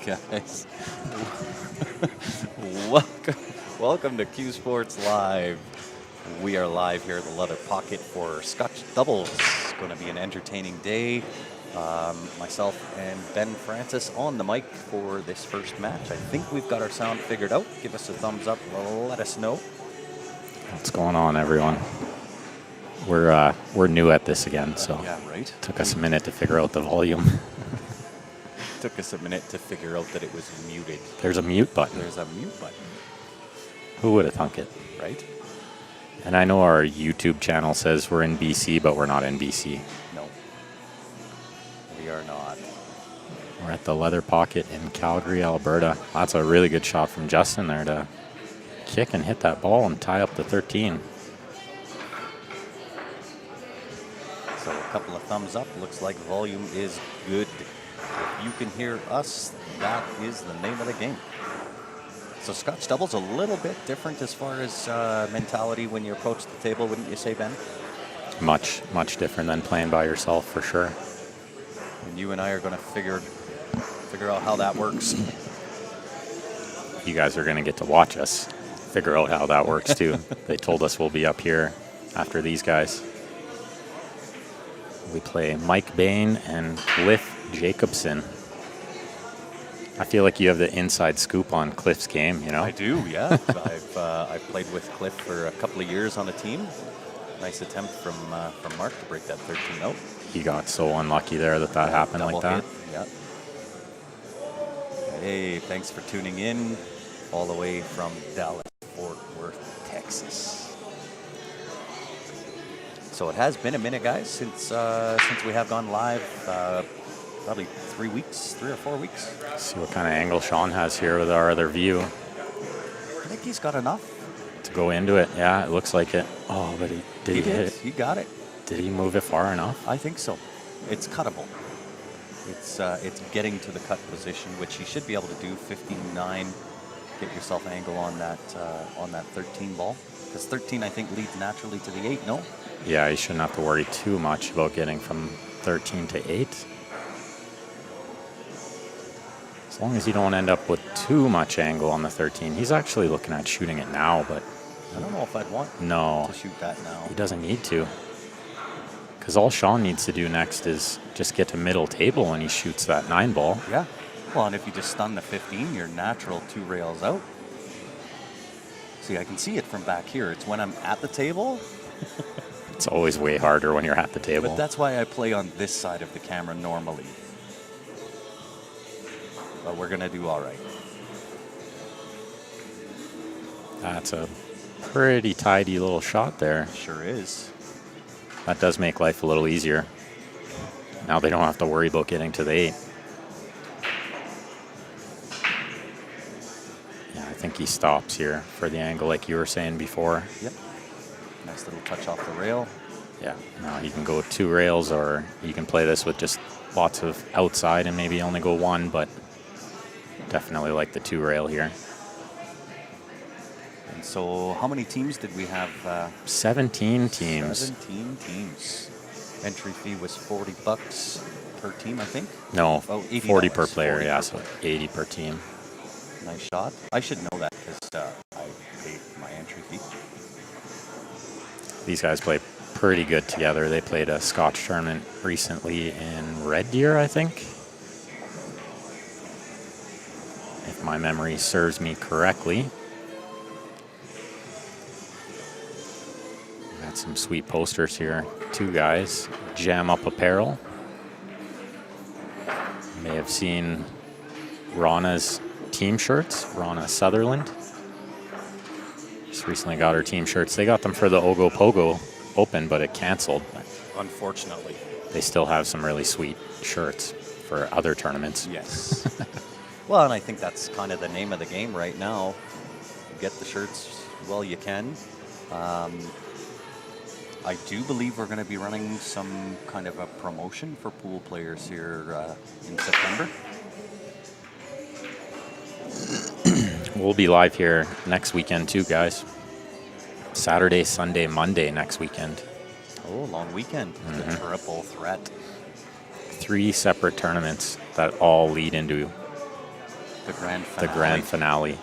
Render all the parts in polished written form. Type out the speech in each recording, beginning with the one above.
guys. Welcome to Q Sports Live. We are live here at the Leather Pocket for Scotch Doubles. It's going to be an entertaining day. Myself and Ben Francis on the mic for this first match. I think we've got our sound figured out. Give us a thumbs up. Let us know. What's going on, everyone? We're new at this again, so yeah, right. Took us a minute to figure out the volume. Took us a minute to figure out that it was muted. There's a mute button. There's a mute button. Who would have thunk it? Right? And I know our YouTube channel says we're in BC, but we're not in BC. No. We are not. We're at the Leather Pocket in Calgary, Alberta. That's a really good shot from Justin there to kick and hit that ball and tie up the 13. So a couple of thumbs up. Looks like volume is good. If you can hear us, that is the name of the game. So Scotch Double's a little bit different as far as mentality when you approach the table, wouldn't you say, Ben? Much different than playing by yourself, for sure. And you and I are going to figure out how that works. You guys are going to get to watch us figure out how that works, too. They told us we'll be up here after these guys. We play Mike Bain and Cliff Jacobson. I feel like you have the inside scoop on Cliff's game, you know? I do, yeah. I've played with Cliff for a couple of years on a team. Nice attempt from Mark to break that 13 out. He got so unlucky there that happened like that. Hit, yeah. Hey, thanks for tuning in all the way from Dallas, Fort Worth, Texas. So it has been a minute, guys, since we have gone live. Probably 3 or 4 weeks. See what kind of angle Sean has here with our other view. I think he's got enough to go into it. Yeah, it looks like it. Oh, but did he hit it? He got it. Did he move it far enough? I think so. It's cuttable. It's getting to the cut position, which you should be able to do. 15-9. Get yourself an angle on that 13 ball, because 13 I think leads naturally to the 8. No. Yeah, you shouldn't have to worry too much about getting from 13 to 8. As long as you don't end up with too much angle on the 13. He's actually looking at shooting it now, but I don't know if I'd want to shoot that now. He doesn't need to. Because all Sean needs to do next is just get to middle table when he shoots that 9 ball. Yeah. Well, and if you just stun the 15, you're natural 2 rails out. See, I can see it from back here. It's when I'm at the table. It's always way harder when you're at the table. But that's why I play on this side of the camera normally. But we're going to do all right. That's a pretty tidy little shot there. Sure is. That does make life a little easier. Now they don't have to worry about getting to the 8. Yeah, I think he stops here for the angle like you were saying before. Yep. Nice little touch off the rail. Yeah, now he can go 2 rails, or you can play this with just lots of outside and maybe only go 1, but definitely like the 2 rail here. And so how many teams did we have? 17 teams. 17 teams. Entry fee was $40 per team, I think. No, $40 40 per player, 40 yeah, per so player. 80 per team. Nice shot. I should know that because I paid my entry fee. These guys play pretty good together. They played a Scotch tournament recently in Red Deer, I think. If my memory serves me correctly. Got some sweet posters here. 2 guys, Jam Up Apparel. You may have seen Rana's team shirts, Rana Sutherland. Just recently got her team shirts. They got them for the Ogopogo Open, but it canceled. Unfortunately. They still have some really sweet shirts for other tournaments. Yes. Well, and I think that's kind of the name of the game right now. Get the shirts while you can. I do believe we're going to be running some kind of a promotion for pool players here in September. We'll be live here next weekend too, guys. Saturday, Sunday, Monday next weekend. Oh, long weekend. The triple threat. 3 separate tournaments that all lead into The grand the finale. grand finale.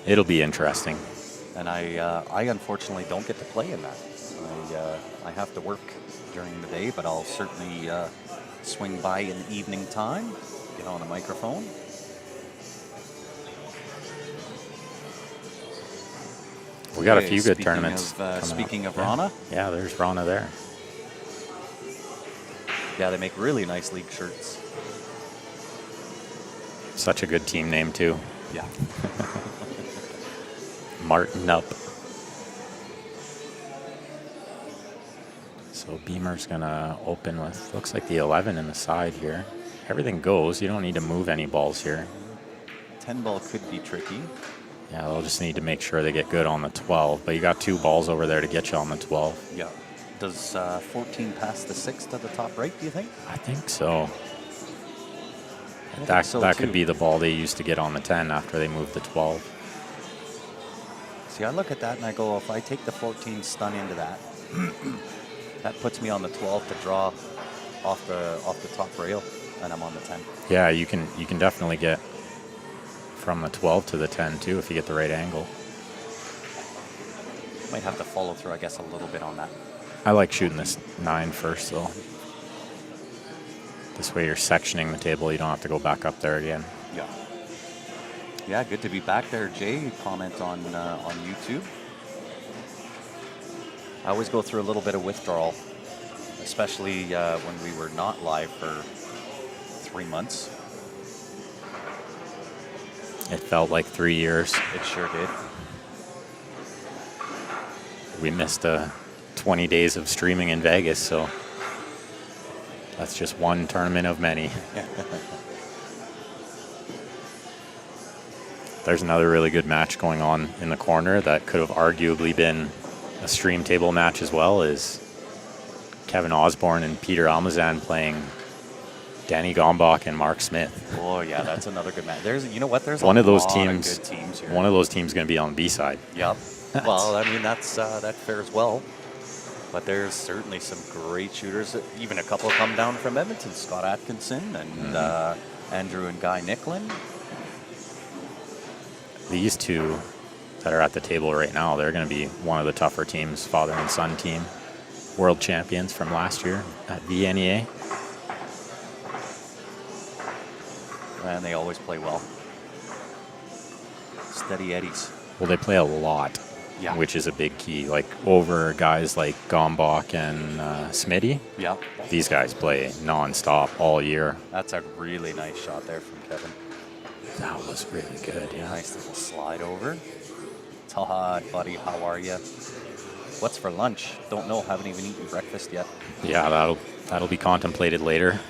It'll be interesting. And I unfortunately don't get to play in that. I have to work during the day, but I'll certainly swing by in the evening time, get on the microphone. We got a Okay, few good speaking tournaments. Speaking up. of Rana, Yeah, there's Rana there. yeah, they make really nice league shirts. Such a good team name, too. Yeah. Martin up. So Beamer's going to open with, looks like the 11 in the side here. Everything goes. You don't need to move any balls here. 10 ball could be tricky. Yeah, they'll just need to make sure they get good on the 12. But you got 2 balls over there to get you on the 12. Yeah. Does 14 pass the 6 to the top right, do you think? I think so. I That, think so, that too. could be the ball they used to get on the 10 after they moved the 12. See, I look at that and I go, if I take the 14 stun into that, that puts me on the 12 to draw off the top rail, and I'm on the 10. Yeah, you can definitely get from the 12 to the 10 too if you get the right angle. Might have to follow through, I guess, a little bit on that. I like shooting this 9 first though. This way you're sectioning the table, you don't have to go back up there again. Yeah. Yeah, good to be back there, Jay. Comment on YouTube. I always go through a little bit of withdrawal, especially when we were not live for 3 months. It felt like 3 years. It sure did. We missed 20 days of streaming in Vegas, so that's just one tournament of many. There's another really good match going on in the corner that could have arguably been a stream table match as well, is Kevin Osborne and Peter Almazan playing Danny Gombach and Mark Smith. Oh yeah, that's another good match. There's, you know what? There's One a of those lot teams. of good teams here. One of those teams going to be on B side. Yep. Well, I mean that fares well. But there's certainly some great shooters. Even a couple come down from Edmonton. Scott Atkinson and Andrew and Guy Nicklin. These two that are at the table right now, they're going to be one of the tougher teams, father and son team, world champions from last year at VNEA. And they always play well. Steady Eddies. Well, they play a lot, Yeah. which is a big key. Like over guys like Gombach and Smitty, Yeah. these guys play nonstop all year. That's a really nice shot there from Kevin. That was really good, yeah. Nice little slide over. Todd, buddy, how are you? What's for lunch? Don't know. Haven't even eaten breakfast yet. Yeah, that'll be contemplated later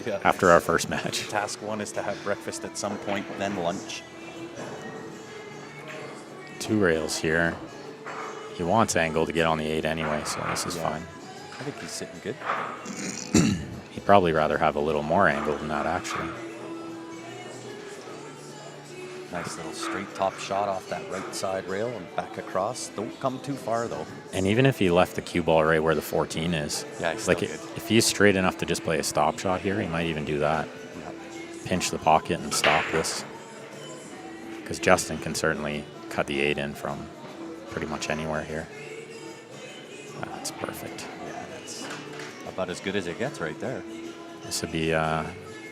Yeah. after our first match. Task 1 is to have breakfast at some point, then lunch. 2 rails here. He wants angle to get on the 8 anyway, so this is Yeah. fine. I think he's sitting good. He'd probably rather have a little more angle than that, actually. Nice little straight top shot off that right side rail and back across. Don't come too far though. And even if he left the cue ball right where the 14 is, Yeah, he's like still good. if he's straight enough to just play a stop shot here, he might even do that. Yeah. Pinch the pocket and stop this. Because Justin can certainly cut the 8 in from pretty much anywhere here. That's perfect. Yeah, that's about as good as it gets right there. This would be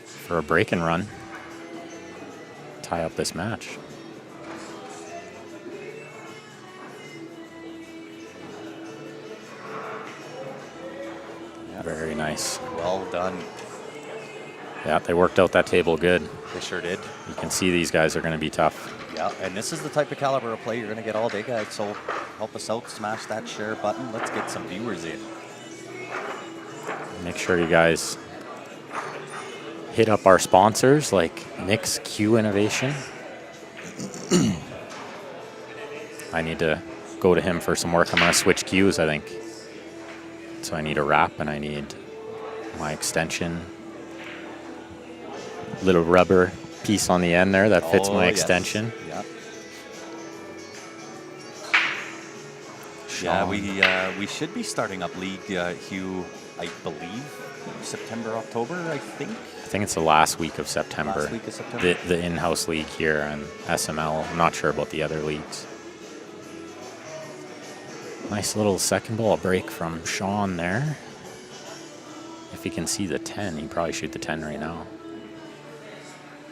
for a break and run. Tie up this match. Yeah. Very nice. Well done. Yeah, they worked out that table good. They sure did. You can see these guys are going to be tough. Yeah, and this is the type of caliber of play you're going to get all day, guys. So help us out, smash that share button. Let's get some viewers in. Make sure you guys hit up our sponsors like Nick's Q Innovation. I need to go to him for some work. I'm going to switch cues, I think. So I need a wrap and I need my extension. Little rubber piece on the end there that fits my yes. extension. Yeah. Yeah, we should be starting up league, Hugh, I believe, September, October, I think. I think it's the last week of September. Last week of September? The in-house league here and SML. I'm not sure about the other leagues. Nice little second ball break from Sean there. If he can see the 10, he'd probably shoot the 10 right now.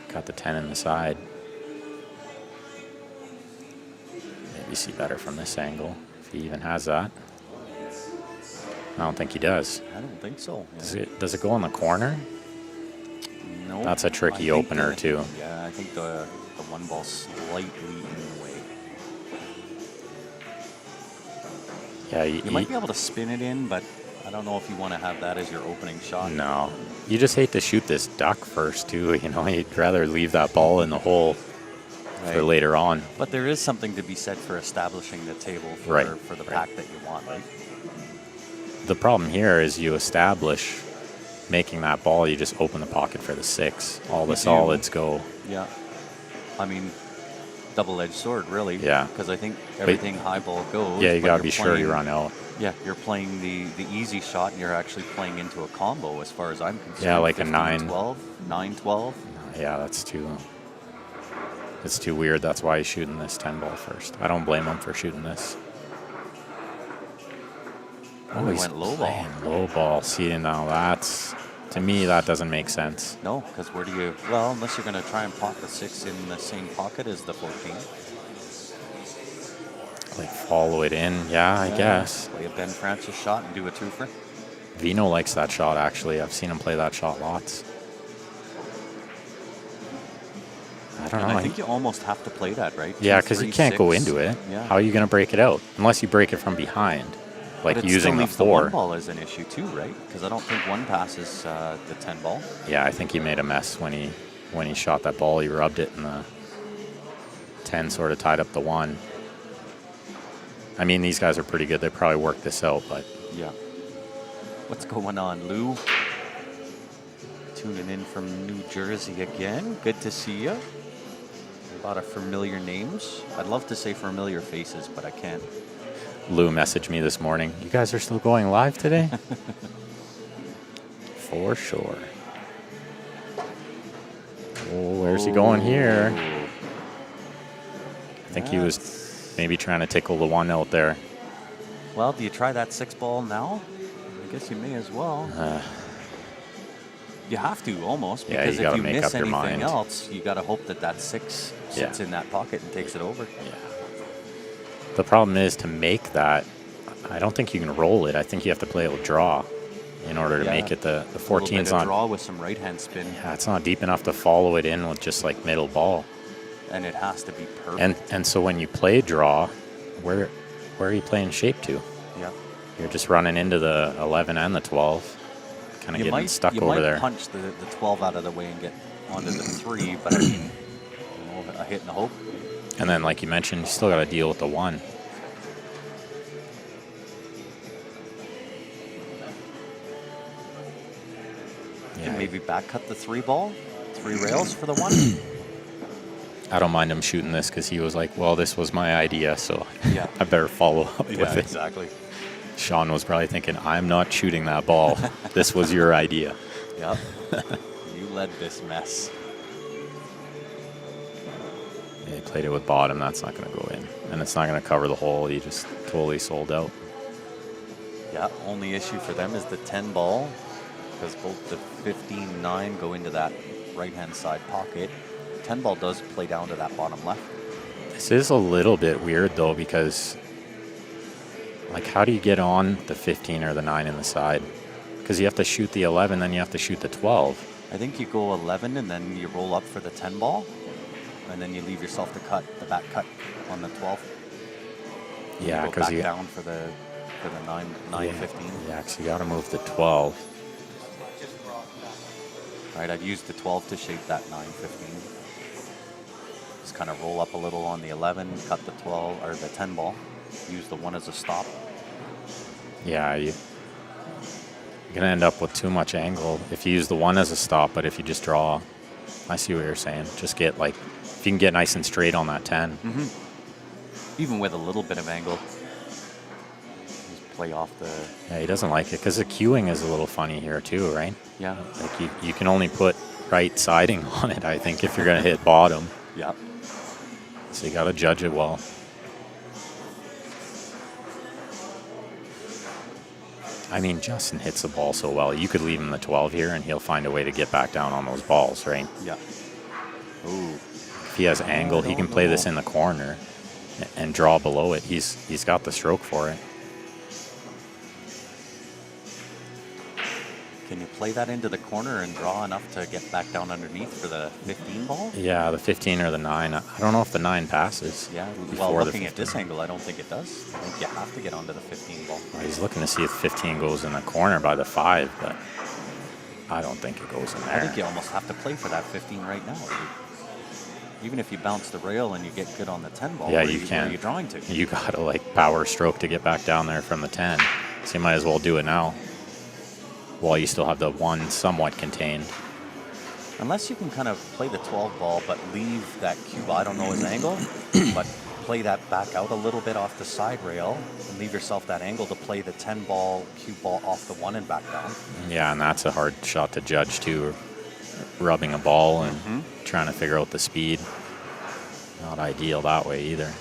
Got the 10 in the side. Maybe see better from this angle, if he even has that. I don't think he does. I don't think so. Yeah. Does it go in the corner? No. That's a tricky opener, too. Yeah, I think the one ball's slightly in the way. Yeah, you might be able to spin it in, but I don't know if you want to have that as your opening shot. No. You just hate to shoot this duck first, too. You know, you'd rather leave that ball in the hole for later on. But there is something to be said for establishing the table for the pack that you want, right? The problem here is you establish making that ball, you just open the pocket for the 6. All the solids go. Yeah. I mean, double-edged sword, really. Yeah. Because I think everything high ball goes. Yeah, you got to be sure you run out. Yeah, you're playing the easy shot, and you're actually playing into a combo as far as I'm concerned. Yeah, like a 9-12. 9-12. Yeah, that's too... It's too weird. That's why he's shooting this 10 ball first. I don't blame him for shooting this. Oh, he went low ball. Low ball. See, now that's... To me, that doesn't make sense. No, because where do you... Well, unless you're going to try and pop the 6 in the same pocket as the 14. Like, follow it in. Yeah, I guess. Play a Ben Francis shot and do a twofer. Vino likes that shot, actually. I've seen him play that shot lots. I don't know. I think you almost have to play that, right? Yeah, because you can't go into it. Yeah. How are you going to break it out? Unless you break it from behind. Like but using the 4. The one ball is an issue too, right? Because I don't think one passes the 10 ball. Yeah, I think he made a mess when he shot that ball. He rubbed it, and the 10 sort of tied up the 1. I mean, these guys are pretty good. They probably worked this out, but yeah. What's going on, Lou? Tuning in from New Jersey again. Good to see you. A lot of familiar names. I'd love to say familiar faces, but I can't. Lou messaged me this morning. You guys are still going live today? For sure. Oh, where's he going here? I think he was maybe trying to tickle the 1 out there. Well, do you try that 6 ball now? I guess you may as well. You have to almost, because if you miss anything else, you got to hope that 6 sits in that pocket and takes it over. Yeah. The problem is to make that, I don't think you can roll it. I think you have to play it with draw in order to make it. The 14's on draw with some right hand spin. Yeah, it's not deep enough to follow it in with just like middle ball. And it has to be perfect. And so when you play draw, where are you playing shape to? Yeah. You're just running into the 11 and the 12. Kind of getting stuck over there. You might punch the 12 out of the way and get onto the 3, but I mean, a hit and a hope. And then, like you mentioned, you still got to deal with the 1. Yeah. Maybe back cut the 3 ball, 3 rails for the 1. I don't mind him shooting this because he was like, well, this was my idea, so yeah. I better follow up with it. Exactly. Sean was probably thinking, I'm not shooting that ball. This was your idea. Yep. You led this mess. Yeah, he played it with bottom. That's not going to go in. And it's not going to cover the hole. He just totally sold out. Yeah, only issue for them is the 10 ball, because both the 15-9 go into that right-hand side pocket. 10 ball does play down to that bottom left. This is a little bit weird, though, because, like, how do you get on the 15 or the 9 in the side? Because you have to shoot the 11, then you have to shoot the 12. I think you go 11, and then you roll up for the 10 ball, and then you leave yourself the back cut on the 12. Yeah, because you down for the 9-15. Yeah, because you got to move the 12. Right, I'd use the 12 to shape that 9-15. Just kind of roll up a little on the 11, cut the 12 or the 10 ball. Use the 1 as a stop. Yeah, you're gonna end up with too much angle if you use the 1 as a stop. But if you just draw, I see what you're saying. Just get like, if you can get nice and straight on that 10. Mm-hmm. Even with a little bit of angle. Just play off the... Yeah, he doesn't like it because the cueing is a little funny here too, right? Yeah. Like you can only put right siding on it, I think, if you're going to hit bottom. Yeah. So you got to judge it well. I mean, Justin hits the ball so well. You could leave him the 12 here, and he'll find a way to get back down on those balls, right? Yeah. Ooh. If he has angle, he can play this in the corner and draw below it. He's got the stroke for it. Can you play that into the corner and draw enough to get back down underneath for the 15 ball? Yeah, the 15 or the 9. I don't know if the 9 passes. Yeah, well, looking at this angle, I don't think it does. I think you have to get onto the 15 ball. Well, he's looking to see if 15 goes in the corner by the 5, but I don't think it goes in there. I think you almost have to play for that 15 right now. Even if you bounce the rail and you get good on the 10 ball, yeah, where are you drawing to? You got to like power stroke to get back down there from the 10. So you might as well do it now while you still have the 1 somewhat contained. Unless you can kind of play the 12 ball, but leave that cube, I don't know his angle, but play that back out a little bit off the side rail and leave yourself that angle to play the 10 ball, cube ball off the 1 and back down. Yeah, and that's a hard shot to judge too. Rubbing a ball and trying to figure out the speed. Not ideal that way either.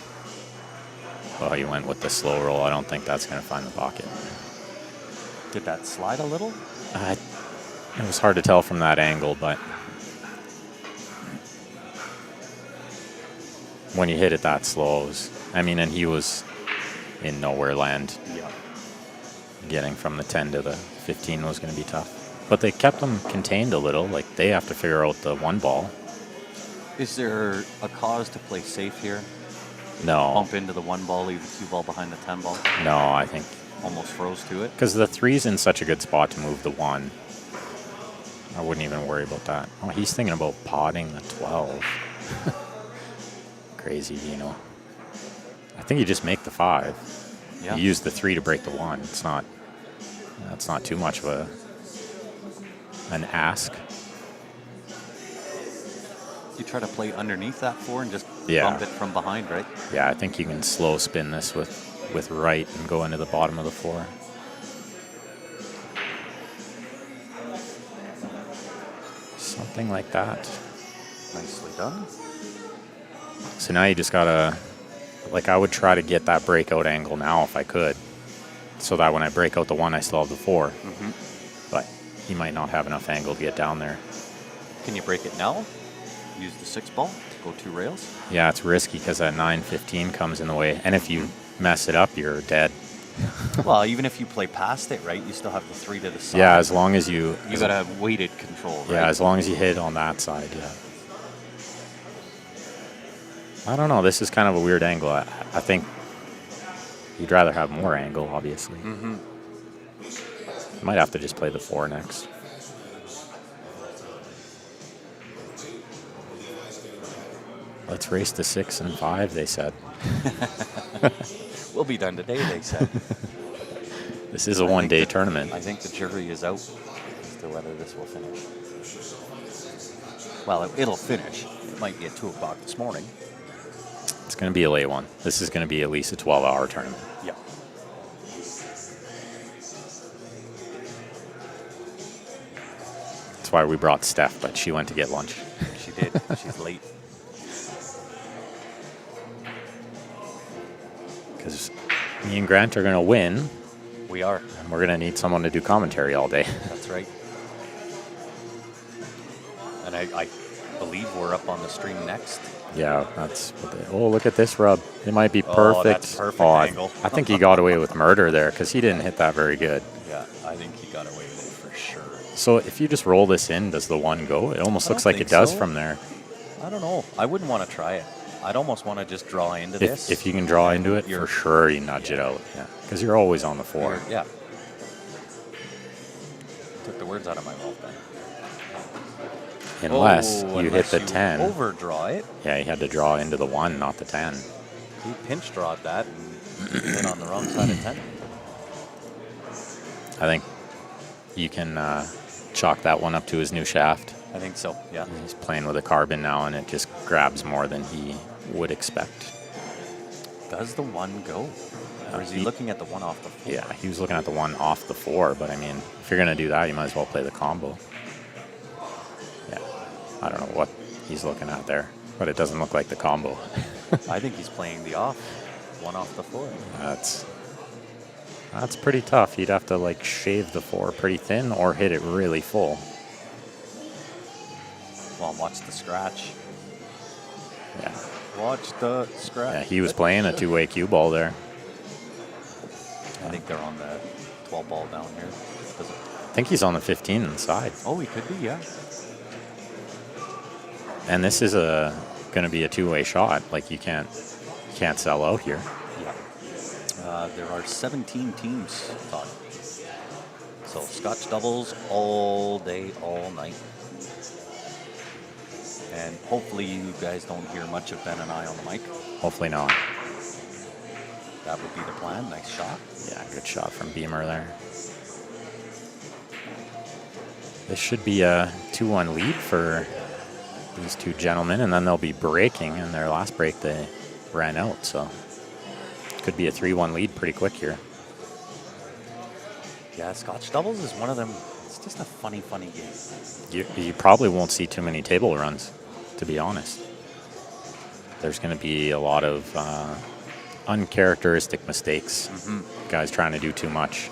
Oh, he went with the slow roll. I don't think that's going to find the pocket. Did that slide a little? It was hard to tell from that angle, but when you hit it that slow, and he was in nowhere land. Yeah. Getting from the 10 to the 15 was going to be tough. But they kept them contained a little. Like, they have to figure out the 1 ball. Is there a cause to play safe here? No. Bump into the 1 ball, leave the 2 ball behind the 10 ball? No, I think. Almost froze to it? Because the 3's in such a good spot to move the 1. I wouldn't even worry about that. Oh, he's thinking about potting the 12. Crazy, Dino. I think you just make the 5. Yeah. You use the 3 to break the 1. That's not too much of an ask. You try to play underneath that 4 and just Yeah. bump it from behind, right? Yeah, I think you can slow spin this with right and go into the bottom of the 4. Something like that. Nicely done. So now you just gotta, I would try to get that breakout angle now if I could, so that when I break out the 1, I still have the 4. But he might not have enough angle to get down there. Can you break it now? Use the 6 ball to go 2 rails? Yeah, it's risky because that 9-15 comes in the way. And if you mess it up, you're dead. Well, even if you play past it, right, you still have the 3 to the side. Yeah, as long as you... You got to have weighted control, right? Yeah, as long as you hit on that side, yeah. I don't know. This is kind of a weird angle. I think you'd rather have more angle, obviously. Might have to just play the 4 next. Let's race to 6 and 5, they said. We'll be done today, they said. This is a one-day tournament. I think the jury is out as to whether this will finish. Well, it'll finish. It might be at 2 o'clock this morning. It's going to be a late one. This is going to be at least a 12-hour tournament. Yeah. That's why we brought Steph, but she went to get lunch. She did. She's late. Because me and Grant are going to win. We are. And we're going to need someone to do commentary all day. That's right. And I believe we're up on the stream next. Yeah, that's what look at this rub. It might be perfect. Oh, that's perfect angle. I think he got away with murder there because he didn't hit that very good. Yeah, I think he got away with it for sure. So if you just roll this in, does the 1 go? It almost looks like it does from there. I don't know. I wouldn't want to try it. I'd almost want to just draw into this. If you can draw into it, for sure you nudge it out. Yeah, because you're always on the 4. Yeah. Took the words out of my mouth then. Unless you hit the 10. Overdraw it. Yeah, you had to draw into the 1, not the 10. He pinch drawed that and hit on the wrong side of 10. I think you can chalk that one up to his new shaft. I think so, yeah. He's playing with a carbon now, and it just grabs more than he would expect. Does the 1 go? Or is he looking at the one off the 4? Yeah, he was looking at the one off the 4, but I mean, if you're going to do that, you might as well play the combo. Yeah, I don't know what he's looking at there, but it doesn't look like the combo. I think he's playing the off, one off the 4. That's pretty tough. You'd have to like shave the 4 pretty thin or hit it really full. Well, watch the scratch. Yeah. Watch the scratch. Yeah, he was playing a two-way cue ball there. I think they're on the 12 ball down here. I think he's on the 15 inside. Oh, he could be, yeah. And this is going to be a two-way shot. Like you can't sell out here. Yeah. There are 17 teams, Todd. So Scotch doubles all day, all night. And hopefully you guys don't hear much of Ben and I on the mic. Hopefully not. That would be the plan. Nice shot. Yeah, good shot from Beamer there. This should be a 2-1 lead for these two gentlemen, and then they'll be breaking. In their last break, they ran out, so could be a 3-1 lead pretty quick here. Yeah, Scotch doubles is one of them. It's just a funny game. You probably won't see too many table runs, to be honest. There's going to be a lot of uncharacteristic mistakes. Guys trying to do too much.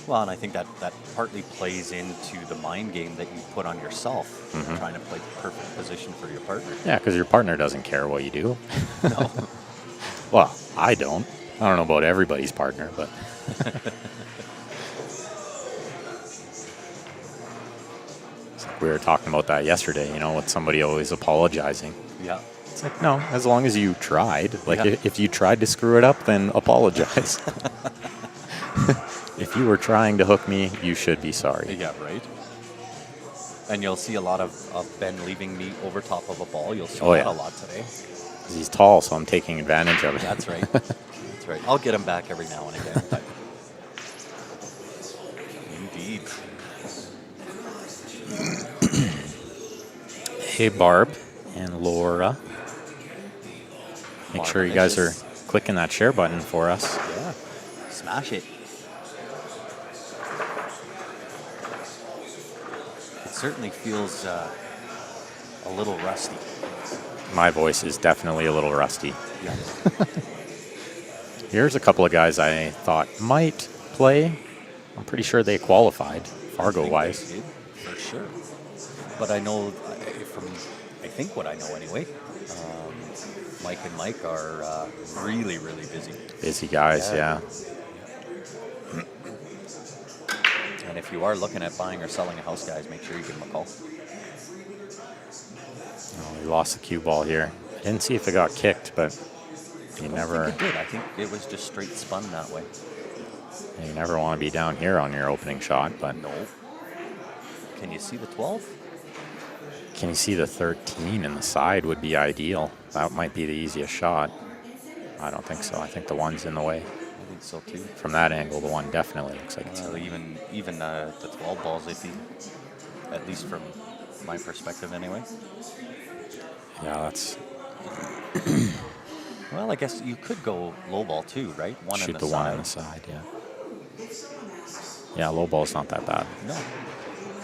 Well, and I think that partly plays into the mind game that you put on yourself, trying to play the perfect position for your partner. Yeah, because your partner doesn't care what you do. No. Well, I don't. I don't know about everybody's partner, but... We were talking about that yesterday, with somebody always apologizing. Yeah. It's like, no, as long as you tried. Like, if you tried to screw it up, then apologize. If you were trying to hook me, you should be sorry. Yeah, right. And you'll see a lot of Ben leaving me over top of a ball. You'll see that a lot today. He's tall, so I'm taking advantage of it. That's right. That's right. I'll get him back every now and again. But indeed. Hey, Barb and Laura. Make sure you guys are clicking that share button for us. Yeah. Smash it. It certainly feels a little rusty. My voice is definitely a little rusty. Yeah. Here's a couple of guys I thought might play. I'm pretty sure they qualified, Fargo-wise. For sure. But I know, I think what I know anyway, Mike and Mike are really, really busy. Busy guys, yeah. And if you are looking at buying or selling a house, guys, make sure you give them a call. Oh, we lost the cue ball here. I didn't see if it got kicked, but you never... I think it did. I think it was just straight spun that way. You never want to be down here on your opening shot, but... No. Can you see the 12? Can you see the 13 in the side would be ideal. That might be the easiest shot. I don't think so. I think the one's in the way. I think so too. From that angle, the one definitely looks like it's even the 12 balls iffy, at least from my perspective anyway. Yeah, that's... Well, I guess you could go low ball too, right? Shoot the one on the side, yeah. Yeah, low ball's not that bad. No.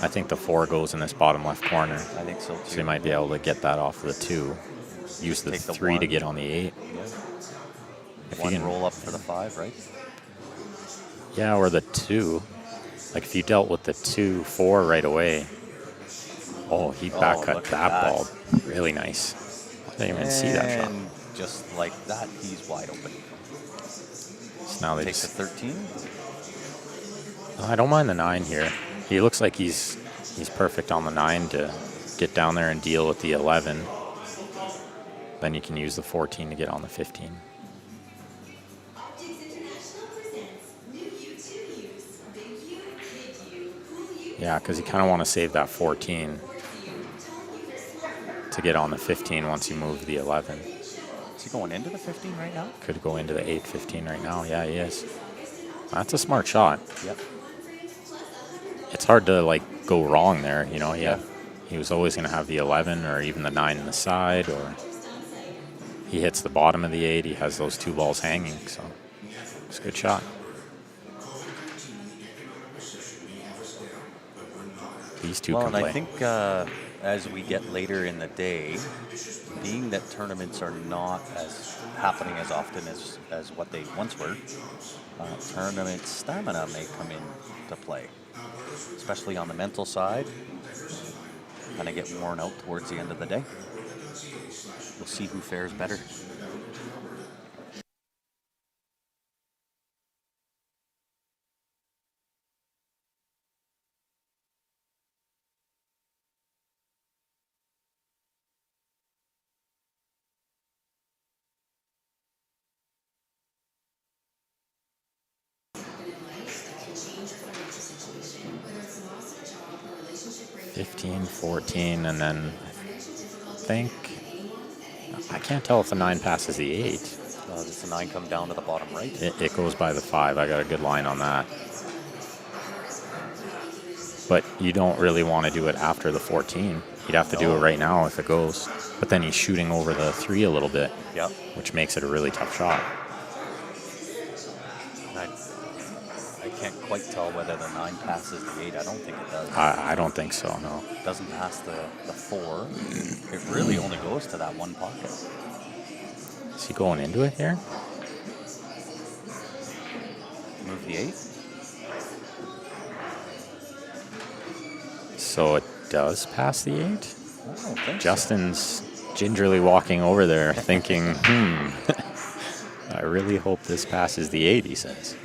I think the 4 goes in this bottom left corner. I think so too. So you might be able to get that off the 2. Use the 3 to get on the 8. Yeah. If one you can roll up for the 5, right? Yeah, or the 2. Like if you dealt with the 2-4 right away. Oh, he back cut that ball. Really nice. I didn't even see that shot. And just like that, he's wide open. So now they Take the 13. I don't mind the 9 here. He looks like he's perfect on the 9 to get down there and deal with the 11. Then you can use the 14 to get on the 15. Yeah, because you kind of want to save that 14 to get on the 15 once you move the 11. Is he going into the 15 right now? Could go into the 8-15 right now. Yeah, he is. That's a smart shot. Yep. It's hard to go wrong there, Yeah. He was always going to have the 11 or even the 9 in the side, or he hits the bottom of the 8. He has those 2 balls hanging, so it's a good shot. These two can and play. I think as we get later in the day, being that tournaments are not as happening as often as what they once were, tournament stamina may come into play, especially on the mental side. Kind of get worn out towards the end of the day. We'll see who fares better. $15, $14, and then I can't tell if the 9 passes the 8. Does the 9 come down to the bottom right? It goes by the 5. I got a good line on that. But you don't really want to do it after the 14. You'd have to do it right now if it goes. But then he's shooting over the 3 a little bit, Yep. which makes it a really tough shot. I can't quite tell whether the 9 passes the 8. I don't think it does. I don't think so, no. It doesn't pass the 4. It really only goes to that one pocket. Is he going into it here? Move the 8. So it does pass the 8? I don't think Justin's gingerly walking over there thinking, I really hope this passes the 8, he says.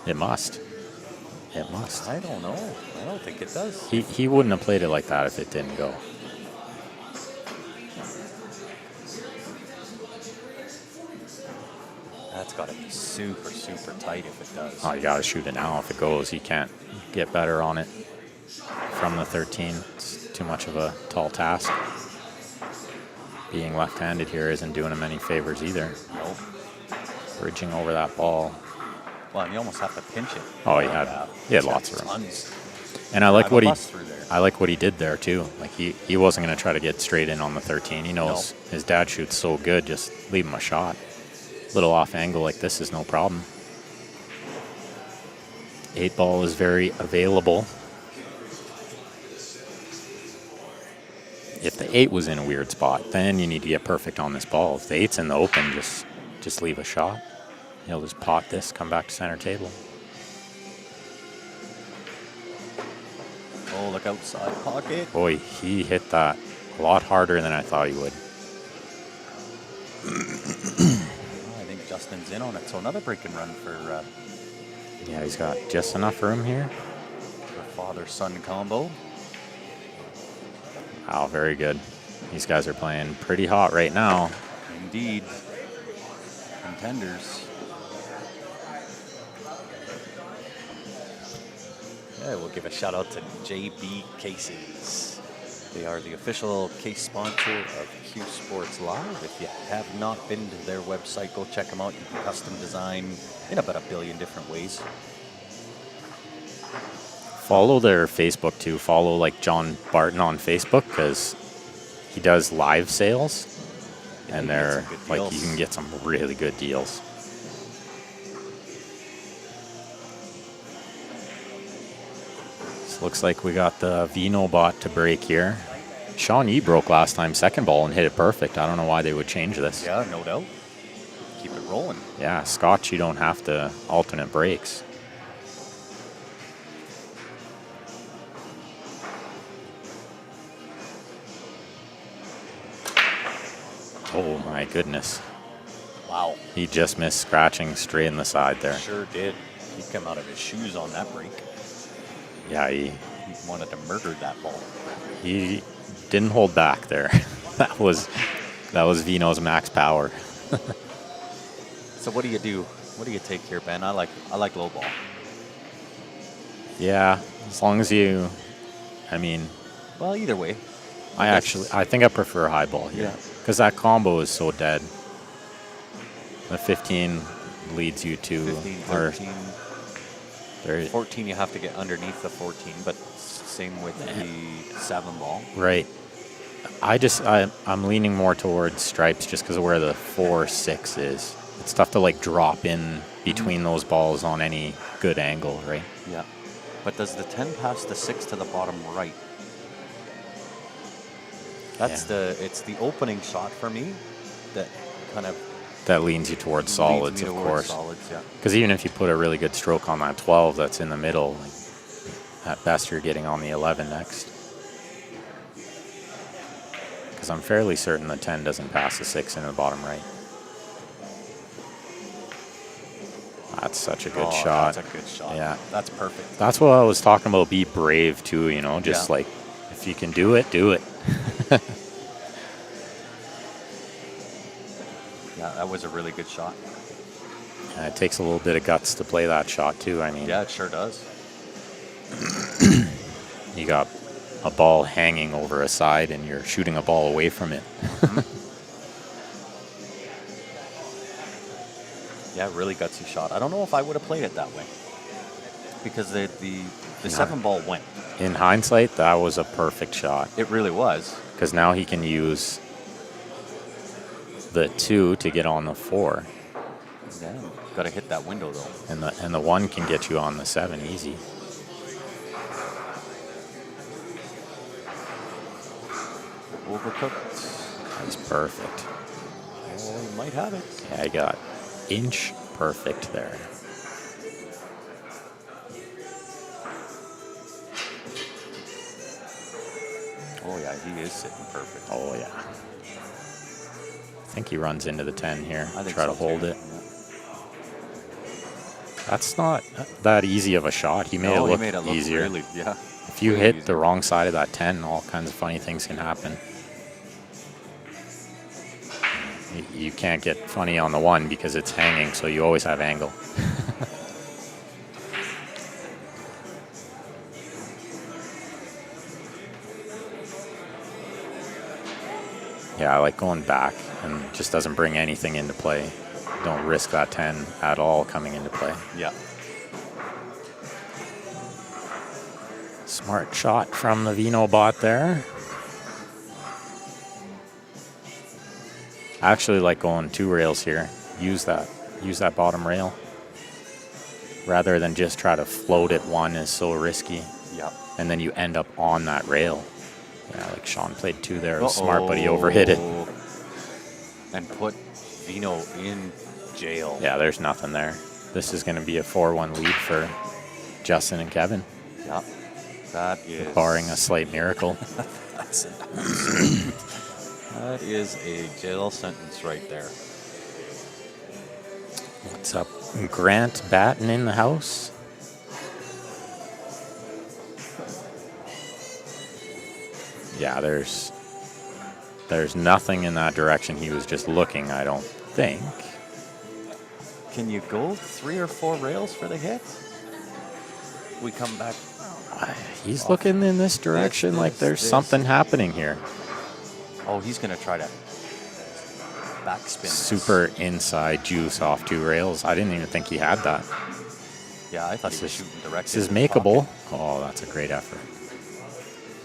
It must. It must. I don't know. I don't think it does. He wouldn't have played it like that if it didn't go. That's got to be super, super tight if it does. Oh, you got to shoot it now. If it goes, he can't get better on it from the 13. It's too much of a tall task. Being left-handed here isn't doing him any favors either. Nope. Bridging over that ball. Well, and you almost have to pinch it. Oh, he had lots of room. Tons. And I like what I like what he did there too. Like he wasn't going to try to get straight in on the 13. He knows his dad shoots so good, just leave him a shot. Little off angle like this is no problem. 8 ball is very available. If the 8 was in a weird spot, then you need to get perfect on this ball. If the 8's in the open, just leave a shot. He'll just pot this, come back to center table. Oh, look outside pocket. Boy, he hit that a lot harder than I thought he would. I think Justin's in on it. So another break and run for Yeah, he's got just enough room here. father-son combo. Wow, very good. These guys are playing pretty hot right now. Indeed. Contenders. Yeah, we'll give a shout out to JB Cases. They are the official case sponsor of Q Sports Live. If you have not been to their website, go check them out. You can custom design in about 1 billion different ways. Follow their Facebook too. Follow like John Barton on Facebook because he does live sales, and they're like you can get some really good deals. Looks like we got the Vino bot to break here. Sean Yee broke last time, second ball, and hit it perfect. I don't know why they would change this. Yeah, no doubt. Keep it rolling. Yeah, Scotch, you don't have to alternate breaks. Oh my goodness. Wow. He just missed scratching straight in the side there. Sure did. He came out of his shoes on that break. Yeah, he wanted to murder that ball. He didn't hold back there. that was Vino's max power. So what do you do? What do you take here, Ben? I like low ball. Yeah, as long as you, well, either way. I think I prefer high ball here because that combo is so dead. The 15 leads you to 15, 13. 14, you have to get underneath the 14, but same with the 7 ball. Right. I'm leaning more towards stripes just because of where the 4-6 is. It's tough to like drop in between those balls on any good angle, right? Yeah. But does the 10 pass the 6 to the bottom right? That's it's the opening shot for me that kind of that leans you towards solids, leads me of towards course. Solids, yeah. Because even if you put a really good stroke on that 12 that's in the middle, like, at best you're getting on the 11 next. Because I'm fairly certain the 10 doesn't pass the 6 in the bottom right. That's such a good shot. That's a good shot. Yeah. That's perfect. That's what I was talking about. Be brave too, you know, just like if you can do it, do it. Yeah, that was a really good shot. And it takes a little bit of guts to play that shot too. I mean, Yeah, it sure does. you got a ball hanging over a side and you're shooting a ball away from it. Yeah, really gutsy shot. I don't know if I would have played it that way because the 7 ball went. In hindsight, that was a perfect shot. It really was. Because now he can use the 2 to get on the 4. Yeah, got to hit that window though. And the 1 can get you on the 7 easy. Overcooked. That's perfect. Oh, you might have it. Yeah, I got inch perfect there. Oh yeah, he is sitting perfect. Oh yeah. I think he runs into the 10 here. I think Try so to hold too. it. That's not that easy of a shot. He made it look easier. Really, yeah. If you hit the wrong side of that 10, all kinds of funny things can happen. You can't get funny on the 1 because it's hanging, so you always have angle. Yeah, I like going back and it just doesn't bring anything into play. Don't risk that 10 at all coming into play. Yeah. Smart shot from the Vino bot there. I actually like going 2 rails here. Use that bottom rail. Rather than just try to float at 1 is so risky. Yeah. And then you end up on that rail. Yeah, like Sean played 2 there. It was smart, but he overhit it. And put Vino in jail. Yeah, there's nothing there. This is going to be a 4-1 lead for Justin and Kevin. Yeah. That is... Barring a slight miracle. That is a jail sentence right there. What's up? Grant Batten in the house. Yeah, there's nothing in that direction. He was just looking, I don't think. Can you go 3 or 4 rails for the hit? We come back. He's looking in this direction like there's something happening here. Oh, he's going to try to backspin. Super inside juice off 2 rails. I didn't even think he had that. Yeah, I thought he was shooting directly. This is makeable. Oh, that's a great effort.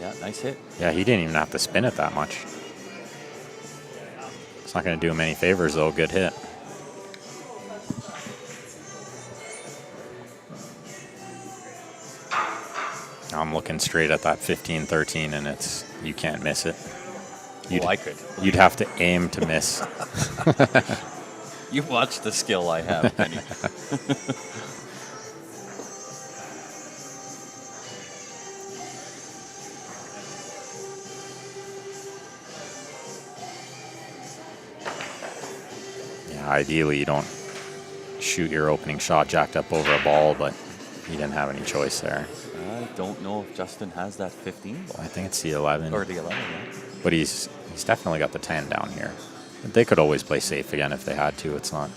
Yeah, nice hit. Yeah, he didn't even have to spin it that much. It's not going to do him any favors, though. Good hit. I'm looking straight at that 15-13, and you can't miss it. I could. You'd have to aim to miss. You watch the skill I have, Penny. Yeah, ideally you don't shoot your opening shot jacked up over a ball, but he didn't have any choice there. I don't know if Justin has that 15 ball. I think it's the 11. Or the 11, yeah. But he's definitely got the 10 down here. They could always play safe again if they had to. It's not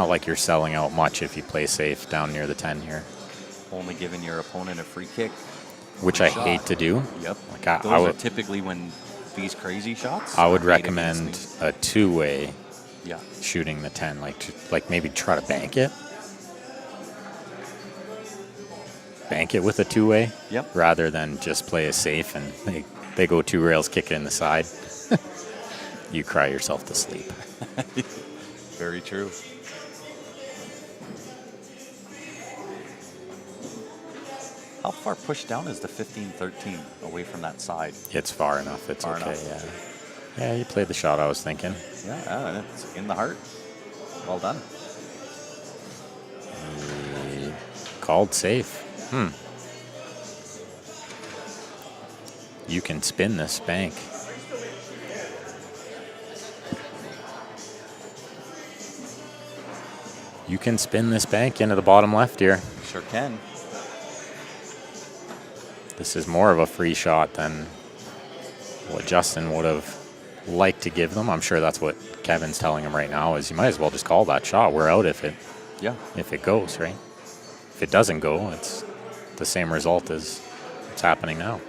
like you're selling out much if you play safe down near the 10 here. Only giving your opponent a free kick. Which I hate to do. Yep. Like Those are typically when these crazy shots. I would recommend a 2-way shooting the 10. Like maybe try to bank it. Bank it with a 2-way. Yep. Rather than just play it safe, and They go 2 rails, kick it in the side. You cry yourself to sleep. Very true. How far pushed down is the 15-13 away from that side? It's far enough. It's Far okay. enough. Yeah. Yeah, you played the shot I was thinking. Yeah, it's in the heart. Well done. He called safe. You can spin this bank. You can spin this bank into the bottom left here. Sure can. This is more of a free shot than what Justin would have liked to give them. I'm sure that's what Kevin's telling him right now is you might as well just call that shot. We're out if it goes, right? If it doesn't go, it's the same result as what's happening now.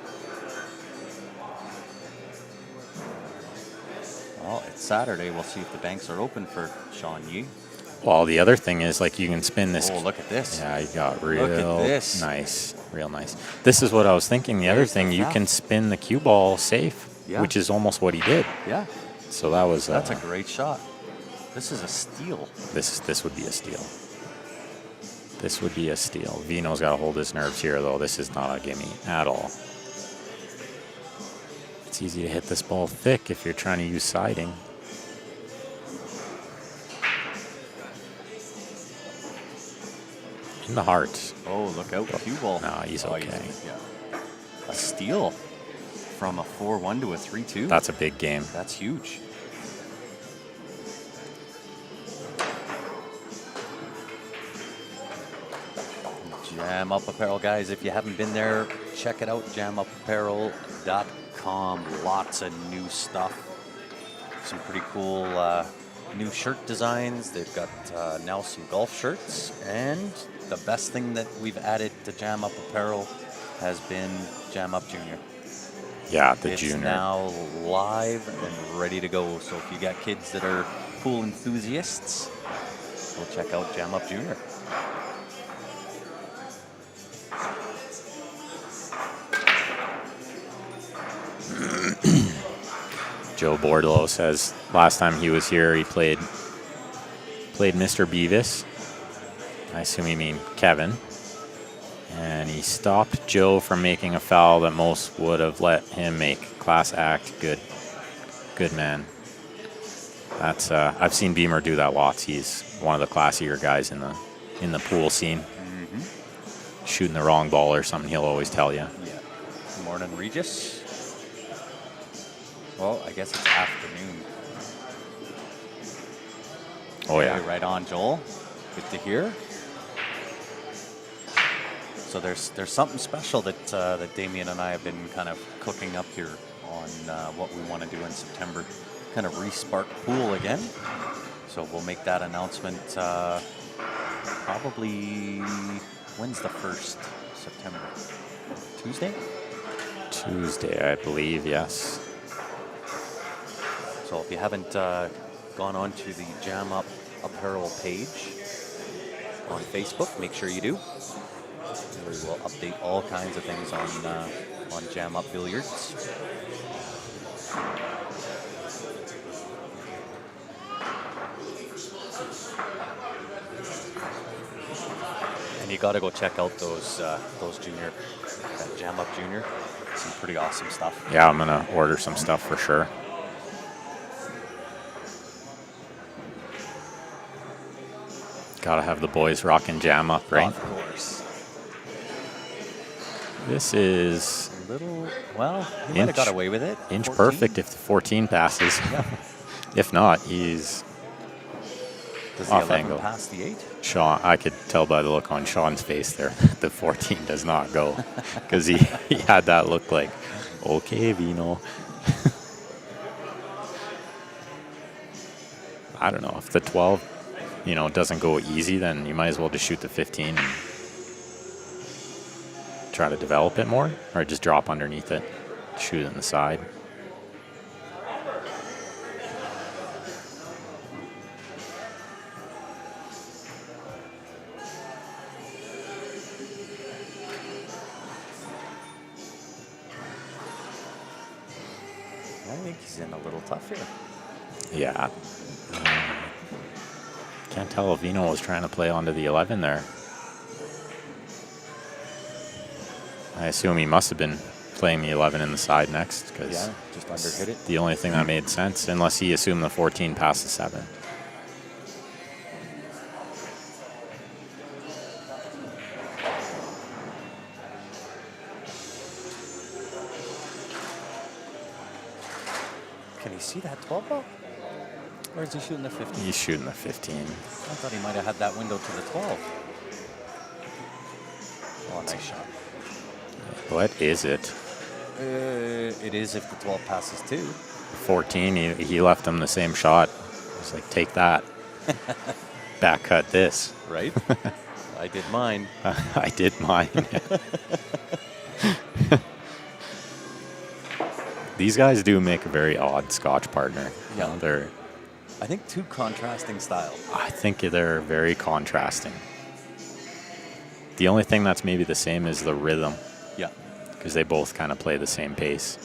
Well, it's Saturday. We'll see if the banks are open for Sean Yee. Well, the other thing is, like, you can spin this. Oh, look at this. Yeah, you got real this. nice. Real nice. This is what I was thinking. The other thing, you can spin the cue ball safe, which is almost what he did. Yeah. So that was... That's a great shot. This is a steal. This would be a steal. This would be a steal. Vino's got to hold his nerves here, though. This is not a gimme at all. It's easy to hit this ball thick if you're trying to use siding. In the heart. Oh, look out. Cue ball. No, he's okay. A steal from a 4-1 to a 3-2. That's a big game. That's huge. Jam Up Apparel, guys. If you haven't been there, check it out. jamupapparel.com. Lots of new stuff. Some pretty cool new shirt designs. They've got now some golf shirts. And the best thing that we've added to Jam Up Apparel has been Jam Up Junior. Yeah, the it's junior. It's now live and ready to go. So if you got kids that are pool enthusiasts, go check out Jam Up Junior. Joe Bordlow says last time he was here, he played Mr. Beavis. I assume you mean Kevin. And he stopped Joe from making a foul that most would have let him make. Class act, good man. That's I've seen Beamer do that lots. He's one of the classier guys in the pool scene. Mm-hmm. Shooting the wrong ball or something, he'll always tell you. Yeah. Morning, Regis. Well, I guess it's afternoon. Oh, yeah. Okay, right on, Joel. Good to hear. So there's something special that that Damien and I have been kind of cooking up here on what we want to do in September. Kind of re-spark pool again. So we'll make that announcement probably, when's the 1st September? Tuesday? Tuesday, I believe, yes. So if you haven't gone on to the Jam Up Apparel page on Facebook, make sure you do. We will update all kinds of things on Jam Up Billiards. And you got to go check out those junior, that Jam Up Junior. Some pretty awesome stuff. Yeah, I'm gonna order some stuff for sure. Gotta have the boys rocking Jam Up, right? Of course. This is a little, well, he might have got away with it. Inch 14. perfect if the 14 passes. Yeah. If not, he's Does the off 11 angle. pass the 8? Sean, I could tell by the look on Sean's face there, the 14 does not go. Because he had that look like, okay, Vino. I don't know, if the 12, doesn't go easy, then you might as well just shoot the 15 and try to develop it more, or just drop underneath it, shoot it in the side. I think he's in a little tough here. Yeah. Can't tell if Vino was trying to play onto the 11 there. I assume he must have been playing the 11 in the side next, because Yeah, just underhit it. the only thing that made sense, unless he assumed the 14 past the 7. Can he see that 12 ball? Or is he shooting the 15? He's shooting the 15. I thought he might have had that window to the 12. Oh, nice shot. What is it? It is if the 12 passes too. 14, he left him the same shot. He's like, take that. Back cut this. Right? I did mine. I did mine. These guys do make a very odd Scotch partner. Yeah. They're, I think two contrasting styles. I think they're very contrasting. The only thing that's maybe the same is the rhythm, Yeah. because they both kind of play the same pace.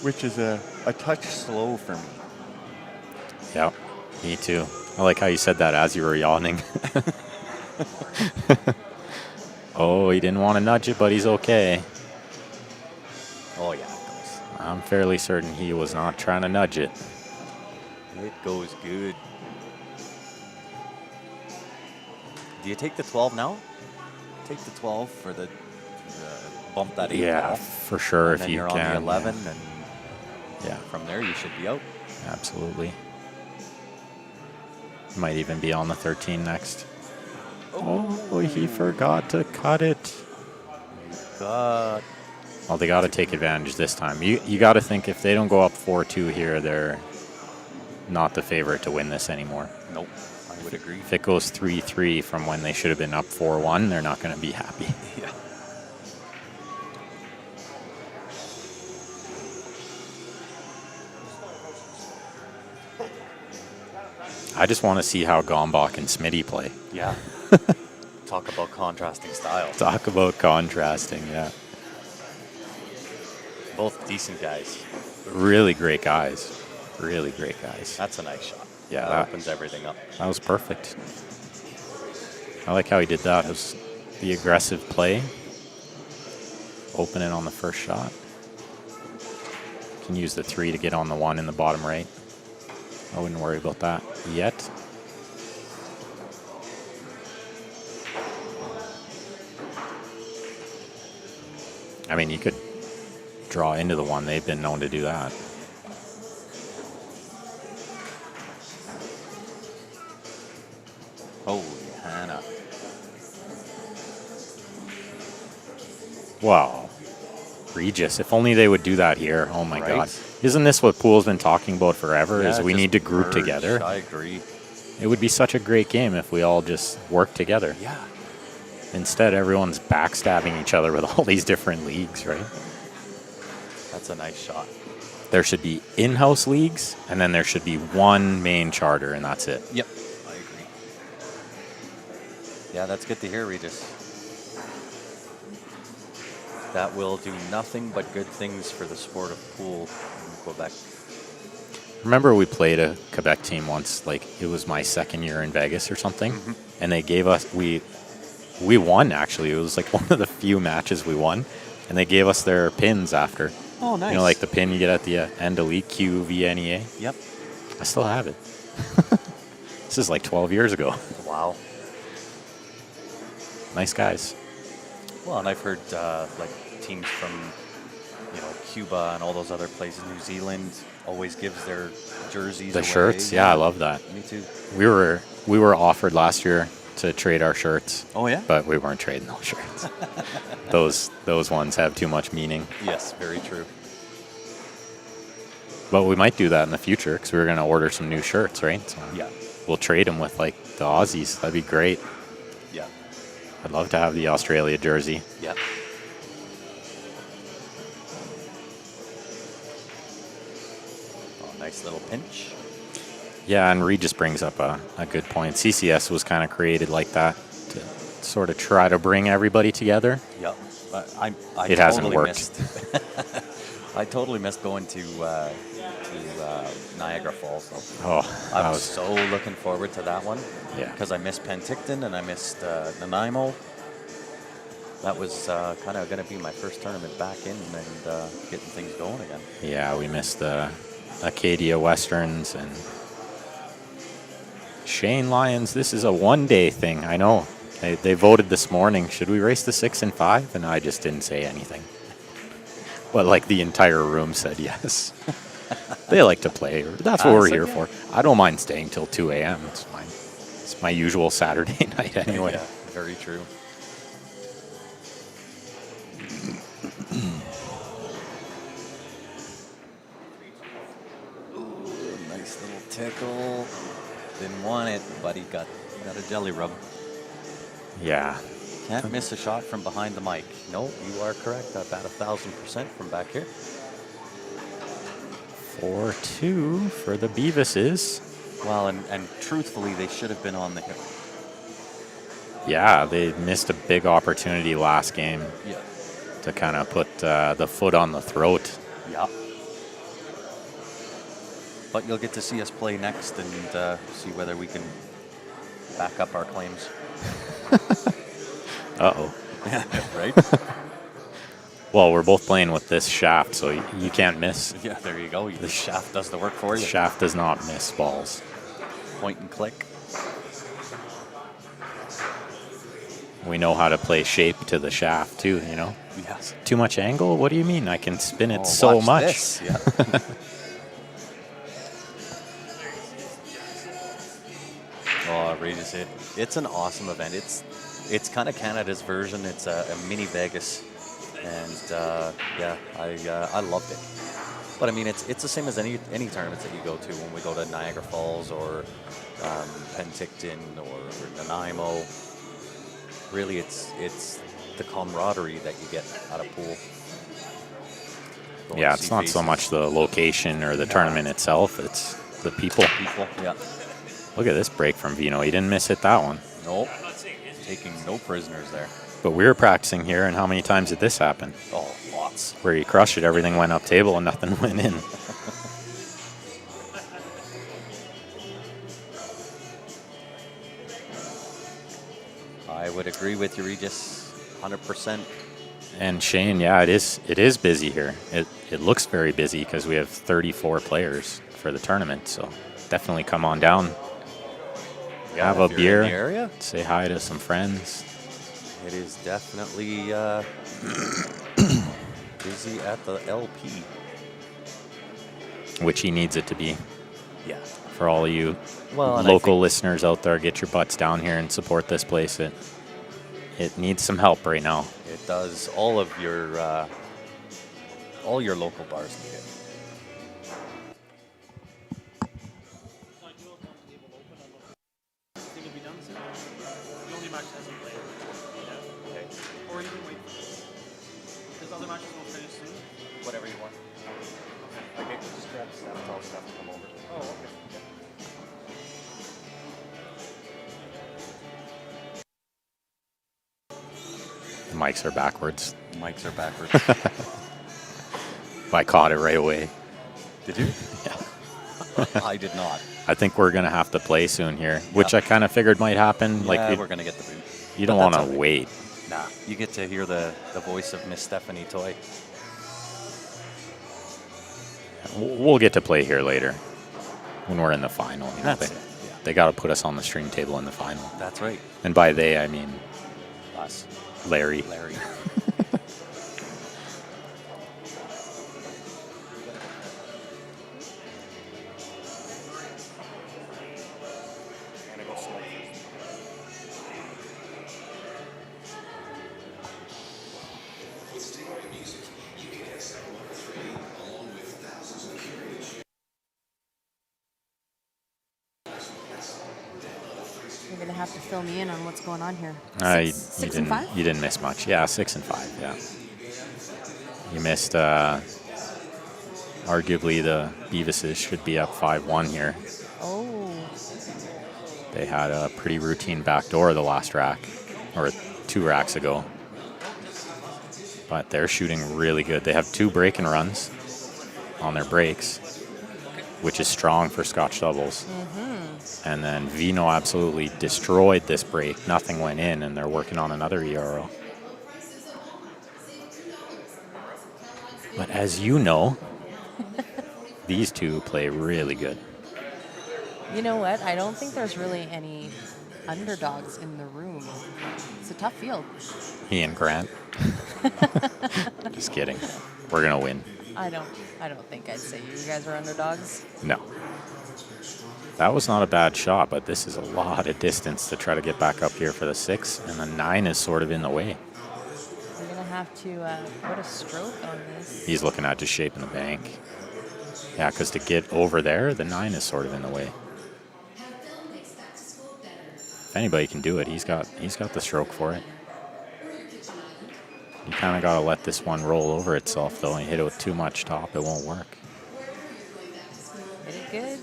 Which is a touch slow for me. Yeah, me too. I like how you said that as you were yawning. Oh, he didn't want to nudge it, but he's okay. Oh, yeah, it goes. I'm fairly certain he was not trying to nudge it. It goes good. Do you take the 12 now? Take the 12 for the bump that 8 Yeah, ball. for sure, And if then you you're can. on the 11, and Yeah, from there you should be out. absolutely. Might even be on the 13 next. Oh, he forgot to cut it. God. Well, they got to take advantage this time. You got to think if they don't go up 4-2 here, they're not the favorite to win this anymore. Nope, I would agree. If it goes 3-3 from when they should have been up 4-1, they're not going to be happy. Yeah. I just want to see how Gombach and Smitty play. Yeah. Talk about contrasting styles. Talk about contrasting, yeah. Both decent guys. Really great guys. Really great guys. That's a nice shot. Yeah, That opens everything up. That was perfect. I like how he did that. It was the aggressive play. Open it on the first shot. Can use the 3 to get on the 1 in the bottom right. I wouldn't worry about that yet. I mean, you could draw into the 1. They've been known to do that. Holy Hannah. Wow. Regis, if only they would do that here. Oh my Right? God. Isn't this what Pool's been talking about forever, Yeah, is we just need to group merge. together? I agree. It would be such a great game if we all just worked together. Yeah. Instead, everyone's backstabbing each other with all these different leagues, right? That's a nice shot. There should be in-house leagues, and then there should be one main charter, and that's it. Yep. I agree. Yeah, that's good to hear, Regis. That will do nothing but good things for the sport of pool in Quebec. Remember we played a Quebec team once, like it was my second year in Vegas or something, and they gave us, we won actually. It was like one of the few matches we won, and they gave us their pins after. Oh, nice. You know, like the pin you get at the end of league, QVNEA. Yep. I still have it. This is like 12 years ago. Wow. Nice guys. Well, and I've heard like teams from, Cuba and all those other places, New Zealand, always gives their jerseys The away. shirts, yeah, I love that. Me too. We were offered last year to trade our shirts, Oh, yeah? but we weren't trading those shirts. those ones have too much meaning. Yes, very true. But we might do that in the future because we were going to order some new shirts, right? So Yeah. we'll trade them with like the Aussies. That'd be great. Yeah. I'd love to have the Australia jersey. Yeah. Oh, nice little pinch. Yeah, and Reed just brings up a good point. CCS was kind of created like that to sort of try to bring everybody together. Yep. I It hasn't totally worked. missed. I totally missed going to Niagara Falls, though. Oh, I was so looking forward to that one. Yeah. Because I missed Penticton and I missed Nanaimo. That was kind of going to be my first tournament back in and getting things going again. Yeah, we missed the Acadia Westerns and Shane Lyons. This is a one-day thing. I know. They voted this morning. Should we race the 6 and 5? And I just didn't say anything. But like the entire room said yes. They like to play. That's what we're here for. I don't mind staying till 2 a.m. It's fine. It's my usual Saturday night anyway. Yeah, very true. Ooh, nice little tickle. Didn't want it, but he got a jelly rub. Yeah. Can't miss a shot from behind the mic. No, you are correct. About 1,000% from back here. 4-2 for the Beavises. Well, and truthfully, they should have been on the hip. Yeah, they missed a big opportunity last game. Yeah. To kind of put the foot on the throat. Yeah. But you'll get to see us play next and see whether we can back up our claims. Uh-oh. Right? Well, we're both playing with this shaft, so you can't miss. Yeah, there you go. The shaft does the work for you. The shaft does not miss balls. Point and click. We know how to play shape to the shaft, too, you know? Yes. Too much angle? What do you mean? I can spin it so so much. This. Yeah. Oh, Regis, it's an awesome event. It's kind of Canada's version. It's a mini Vegas, and yeah, I loved it. But I mean, it's the same as any tournaments that you go to. When we go to Niagara Falls or Penticton or Nanaimo, really, it's the camaraderie that you get out of pool. Yeah, it's not so much the location or the tournament itself. It's the people. Yeah. Look at this break from Vino. He didn't miss it that one. Nope. Taking no prisoners there. But we were practicing here, and how many times did this happen? Oh, lots. Where he crushed it, everything went up table and nothing went in. I would agree with you, Regis, 100%. And Shane, yeah, it is busy here. It looks very busy because we have 34 players for the tournament. So definitely come on down. Yeah, have a beer. In the area. Say hi to some friends. It is definitely busy at the LP. Which he needs it to be. Yeah. For all you local listeners out there, get your butts down here and support this place. It needs some help right now. It does. All your local bars need it. Whatever you want. Okay, just grab stuff, all stuff to come over. Oh, okay. The mics are backwards. Mics are backwards. I caught it right away. Did you? Yeah. I did not. I think we're going to have to play soon here, which I kind of figured might happen. Yeah, we're going to get the boot. You don't want to wait. Nah, you get to hear the voice of Miss Stephanie Toy. We'll get to play here later when we're in the final. You know, That's it. Yeah. They got to put us on the stream table in the final. That's right. And by they, I mean Us. Larry. Larry. You're going to have to fill me in on what's going on here. You didn't miss much. Yeah, 6 and 5. Yeah. You missed. Arguably, the Beavises should be up 5-1 here. Oh. They had a pretty routine backdoor the last rack, or 2 racks ago. But they're shooting really good. They have 2 break and runs. on their breaks, which is strong for Scotch doubles. And then Vino absolutely destroyed this break. Nothing went in, and they're working on another ERO. But as you know, these two play really good. You know what? I don't think there's really any underdogs in the room. It's a tough field. Ian Grant. Just kidding. We're going to win. I don't think I'd say you guys are underdogs. No. That was not a bad shot, but this is a lot of distance to try to get back up here for the 6, and the 9 is sort of in the way. We're going to have to put a stroke on this. He's looking at just shaping the bank. Yeah, because to get over there, the 9 is sort of in the way. If anybody can do it, he's got the stroke for it. You kind of got to let this one roll over itself, though, and hit it with too much top, it won't work. Hit it good.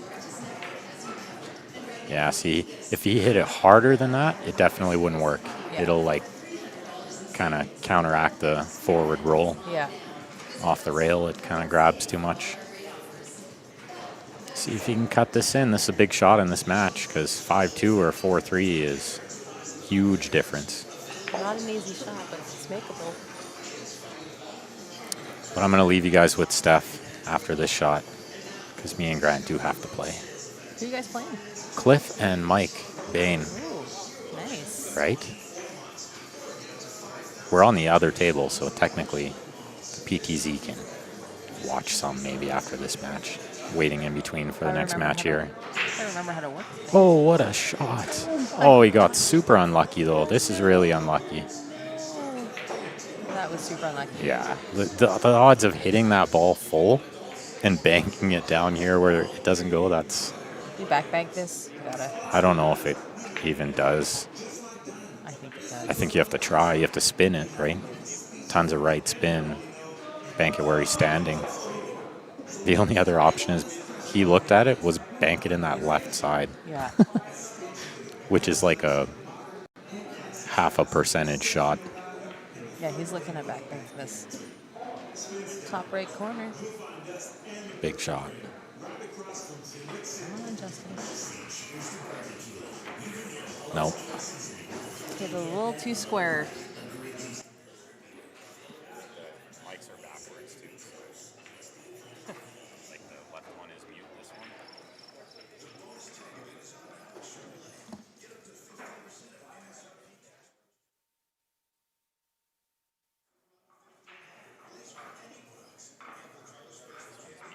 Yeah, see, if he hit it harder than that, it definitely wouldn't work. Yeah. It'll, like, kind of counteract the forward roll. Yeah. Off the rail, it kind of grabs too much. See if he can cut this in. This is a big shot in this match because 5-2 or 4-3 is huge difference. Not an easy shot, but it's makeable. But I'm going to leave you guys with Steph after this shot because me and Grant do have to play. Who are you guys playing? Cliff and Mike Bain. Ooh, nice. Right? We're on the other table, so technically the PTZ can watch some maybe after this match, waiting in between for the next match here. I remember how to work. Oh, what a shot. Oh, he got super unlucky, though. This is really unlucky. That was super unlucky. Yeah. The odds of hitting that ball full and banking it down here where it doesn't go, that's... You back bank this? You gotta. I don't know if it even does. I think it does. I think you have to try. You have to spin it, right? Tons of right spin. Bank it where he's standing. The only other option is he looked at it was bank it in that left side. Yeah. Which is like a 0.5% shot. Yeah, he's looking at back bank this. Top right corner. Big shot. Come on, Justin. Nope. Get a little too square. Mics are backwards too. Like the left one is mute, this one.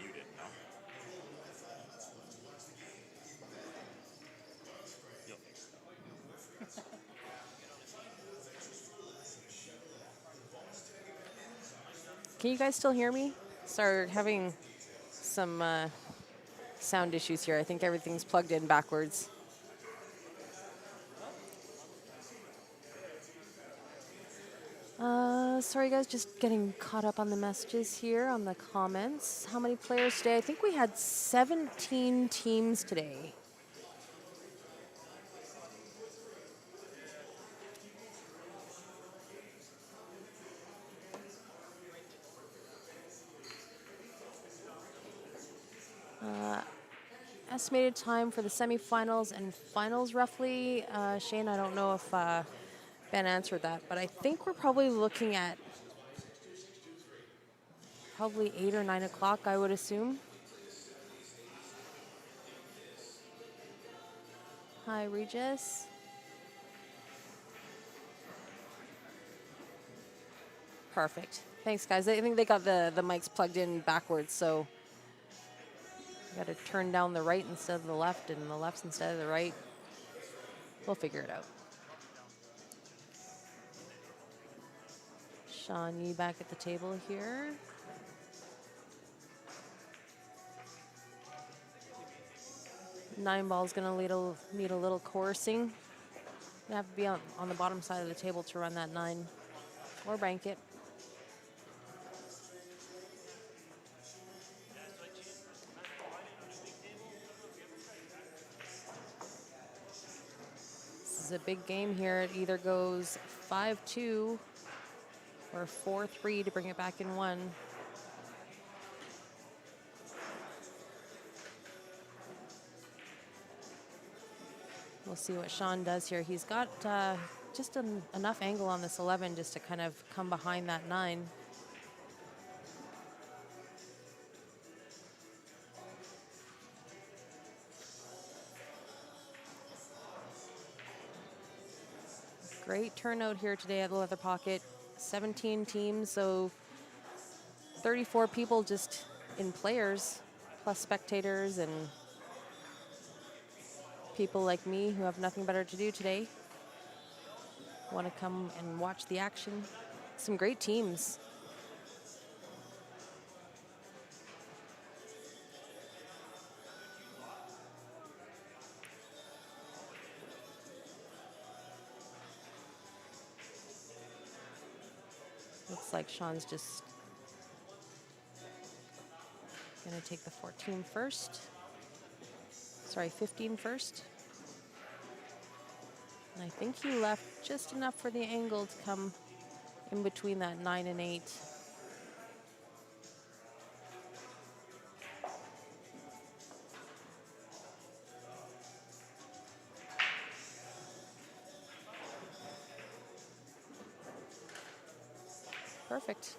Muted, no? Can you guys still hear me? Sorry, having some sound issues here. I think everything's plugged in backwards. Sorry guys, just getting caught up on the messages here, on the comments. How many players today? I think we had 17 teams today. Estimated time for the semifinals and finals, roughly. Shane, I don't know if Ben answered that, but I think we're probably looking at probably 8 or 9 o'clock, I would assume. Hi, Regis. Perfect. Thanks, guys. I think they got the mics plugged in backwards, so got to turn down the right instead of the left and the left instead of the right. We'll figure it out. Shawnee back at the table here. Nine ball's gonna need a little coursing. You have to be on the bottom side of the table to run that 9 or bank it. A big game here. It either goes 5-2 or 4-3 to bring it back in 1. We'll see what Sean does here. He's got just enough angle on this 11 just to kind of come behind that 9. Great turnout here today at the Leather Pocket. 17 teams, so 34 people just in players, plus spectators and people like me who have nothing better to do today. Want to come and watch the action. Some great teams. Looks like Sean's just going to take the 14 first. Sorry, 15 first. And I think he left just enough for the angle to come in between that 9 and 8. Perfect.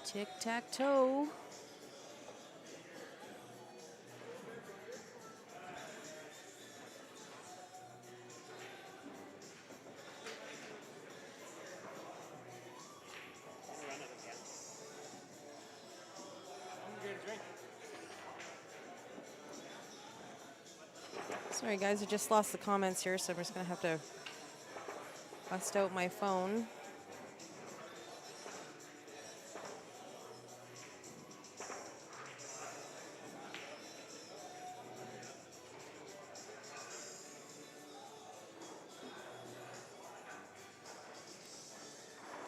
Tic-tac-toe. Sorry guys, I just lost the comments here, so I'm just gonna have to bust out my phone.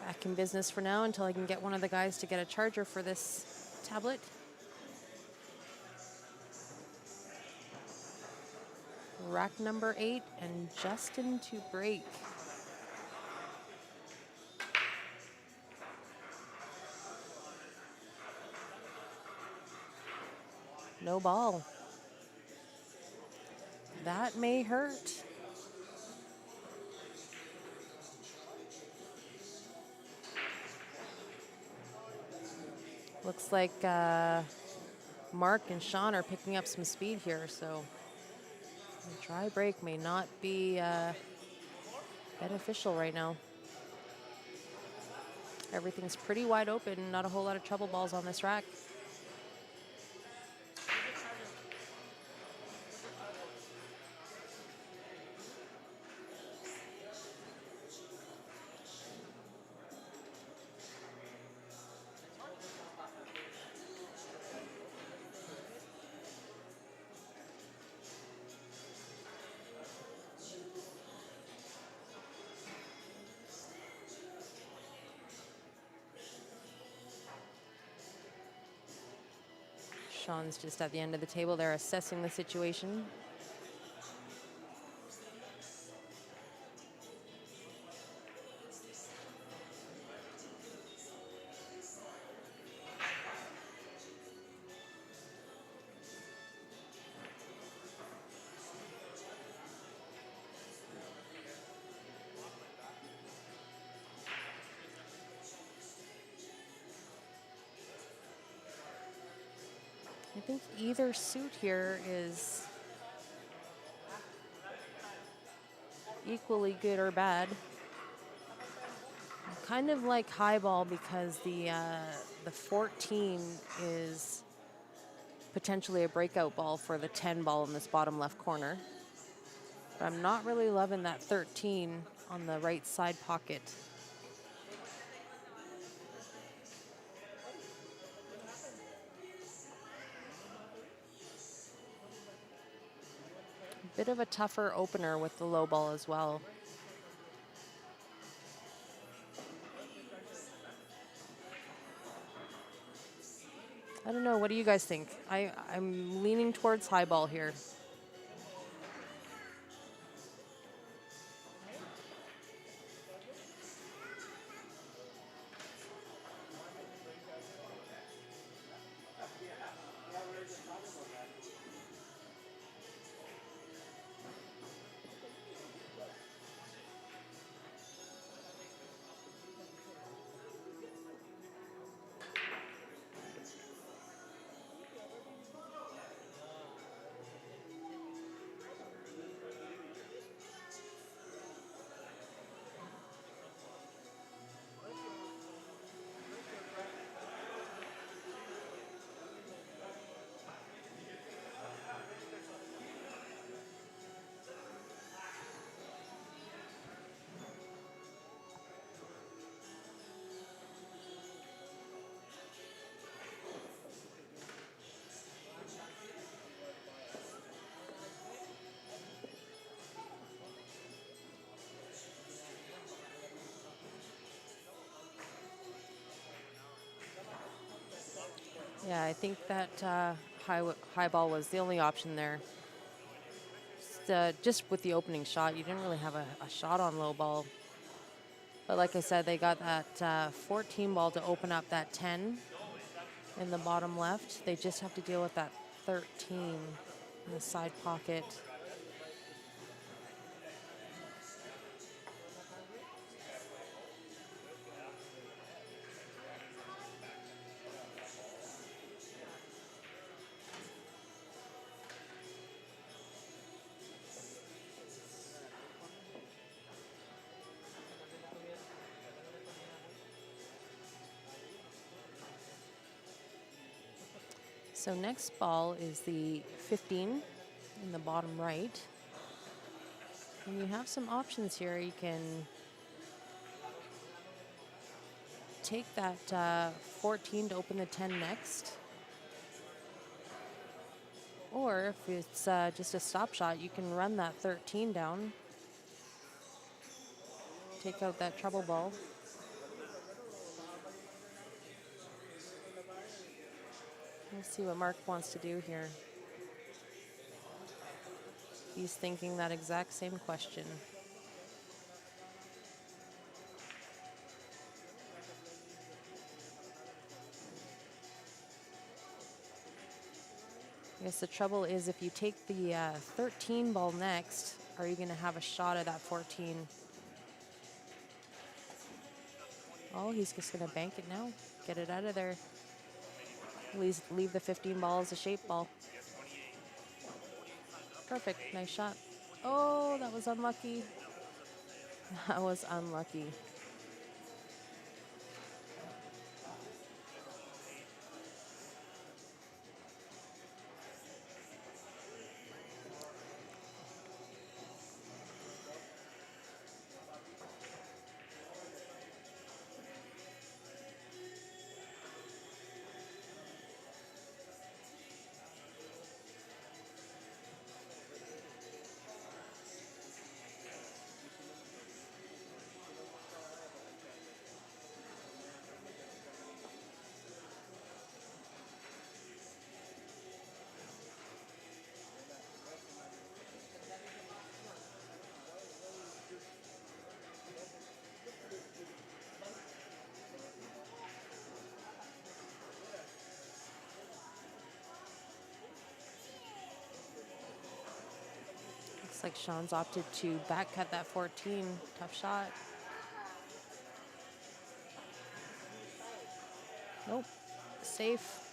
Back in business for now until I can get one of the guys to get a charger for this tablet. Rack number 8 and Justin to break. No ball. That may hurt. Looks like Mark and Sean are picking up some speed here, so a dry break may not be beneficial right now. Everything's pretty wide open, not a whole lot of trouble balls on this rack. Sean's just at the end of the table. They're assessing the situation. I think either suit here is equally good or bad. I kind of like high ball because the 14 is potentially a breakout ball for the 10 ball in this bottom left corner. But I'm not really loving that 13 on the right side pocket. Bit of a tougher opener with the low ball as well. I don't know, what do you guys think? I'm leaning towards high ball here. Yeah, I think that high ball was the only option there. Just with the opening shot, you didn't really have a shot on low ball. But like I said, they got that 14 ball to open up that 10 in the bottom left. They just have to deal with that 13 in the side pocket. So next ball is the 15 in the bottom right. And you have some options here. You can take that 14 to open the 10 next. Or if it's just a stop shot, you can run that 13 down. Take out that trouble ball. Let's see what Mark wants to do here. He's thinking that exact same question. I guess the trouble is if you take the 13 ball next, are you going to have a shot at that 14? Oh, he's just going to bank it now. Get it out of there. At least leave the 15 ball as a shape ball. Perfect. Nice shot. Oh, that was unlucky. That was unlucky. Looks like Sean's opted to back cut that 14. Tough shot. Nope. Safe.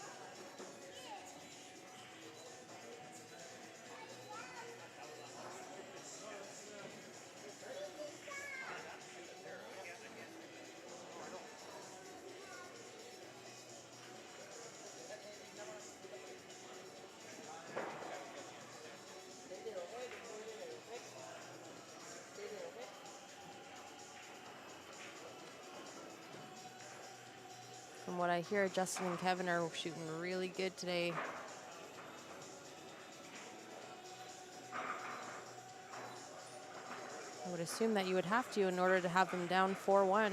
From what I hear, Justin and Kevin are shooting really good today. I would assume that you would have to in order to have them down 4-1.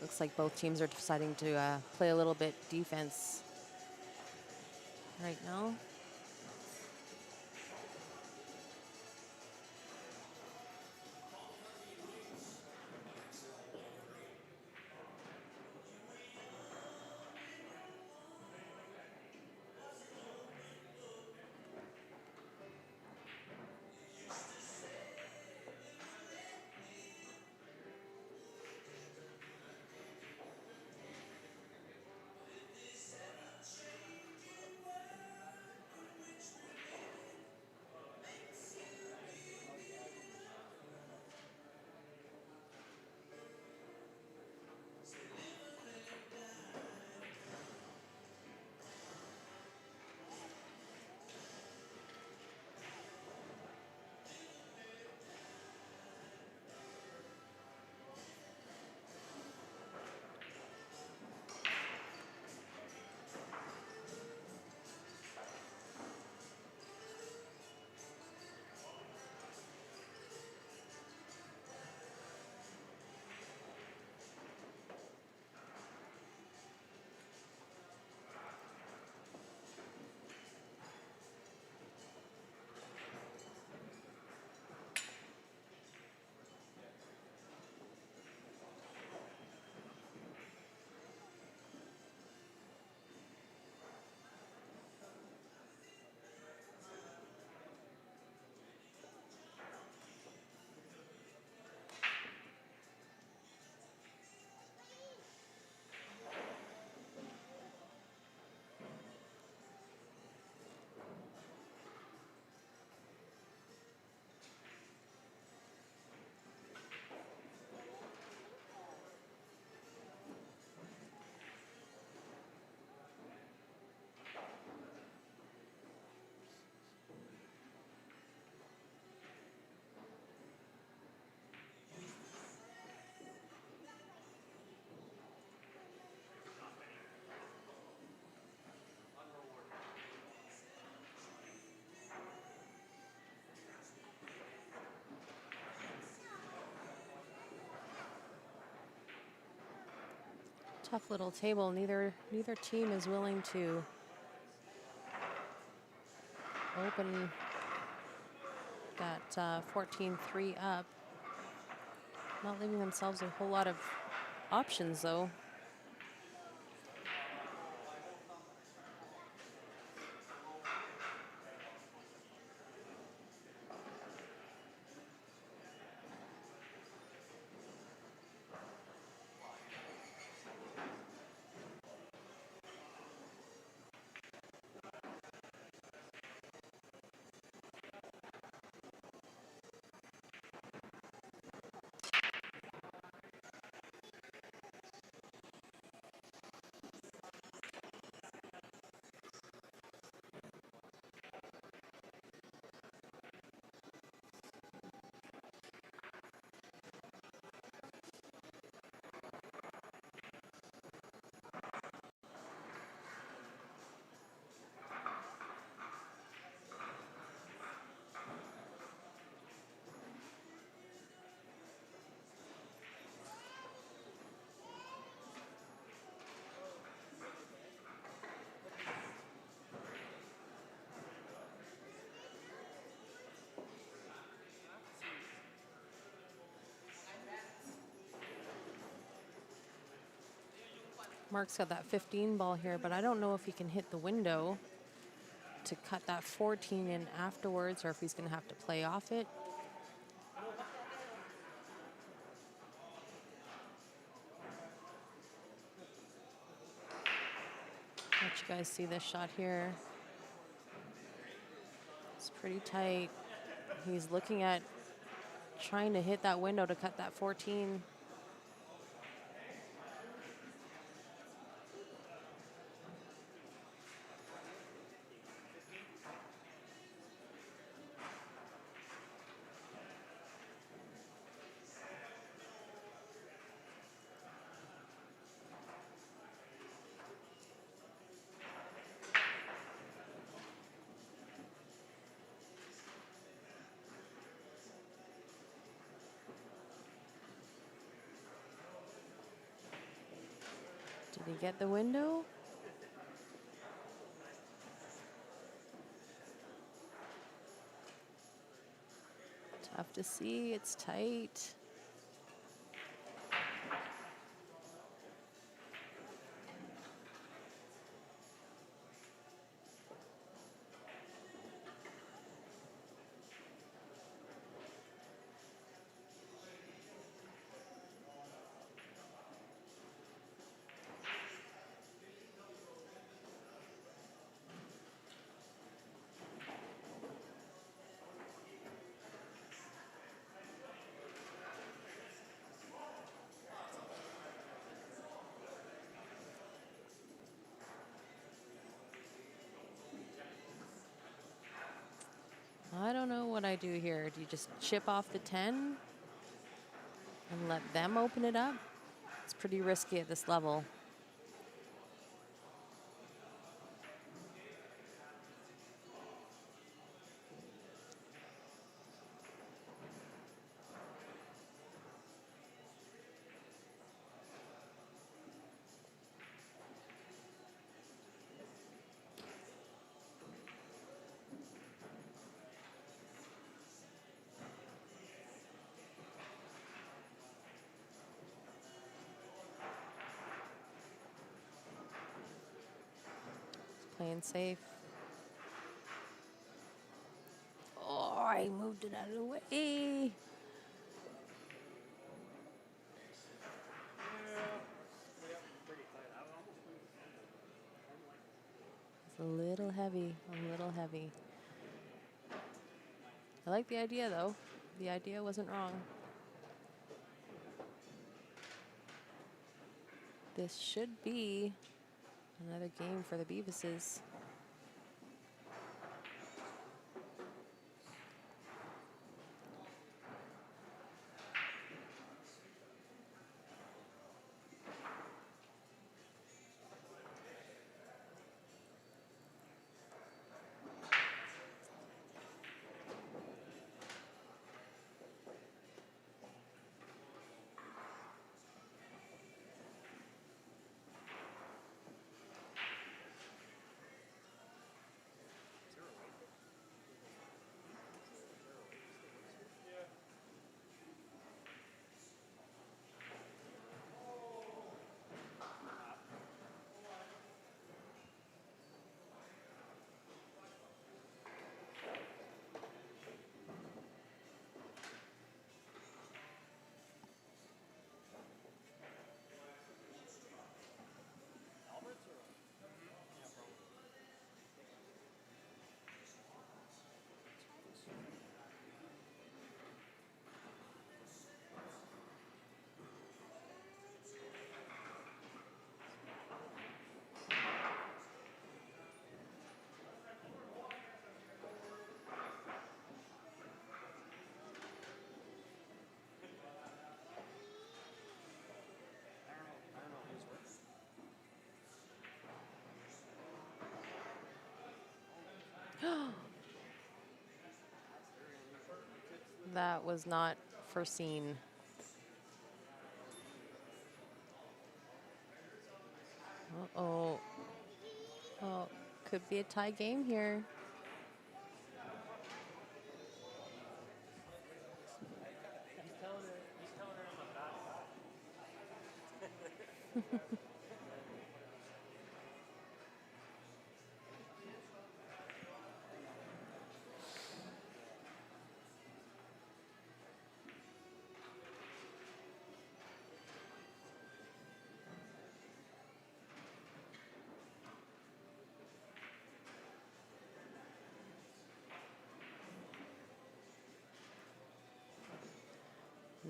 Looks like both teams are deciding to play a little bit defense right now. Tough little table. Neither team is willing to open that 14-3 up. Not leaving themselves a whole lot of options, though. Mark's got that 15 ball here, but I don't know if he can hit the window to cut that 14 in afterwards, or if he's going to have to play off it. Let you guys see this shot here. It's pretty tight. He's looking at trying to hit that window to cut that 14. Did he get the window? Tough to see. It's tight. I don't know what I do here. Do you just chip off the 10 and let them open it up? It's pretty risky at this level. Playing safe. Oh, I moved it out of the way. It's a little heavy, a little heavy. I like the idea, though. The idea wasn't wrong. This should be another game for the Beavises. That was not foreseen. Uh-oh. Oh, could be a tie game here.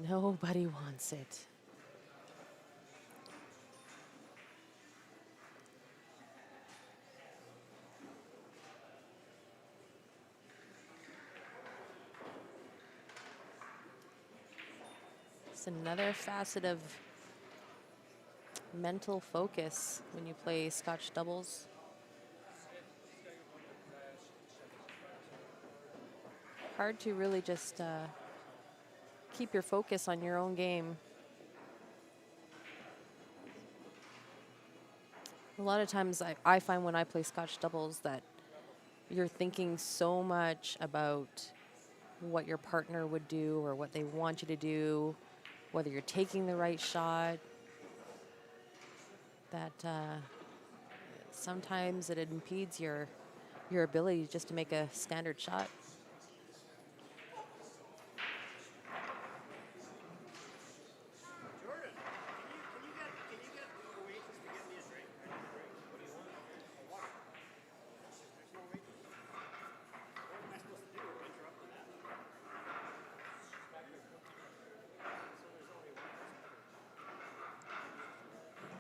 Nobody wants it. It's another facet of mental focus when you play Scotch doubles. Hard to really just keep your focus on your own game. A lot of times I find when I play Scotch doubles that you're thinking so much about what your partner would do or what they want you to do, whether you're taking the right shot, that sometimes it impedes your ability just to make a standard shot.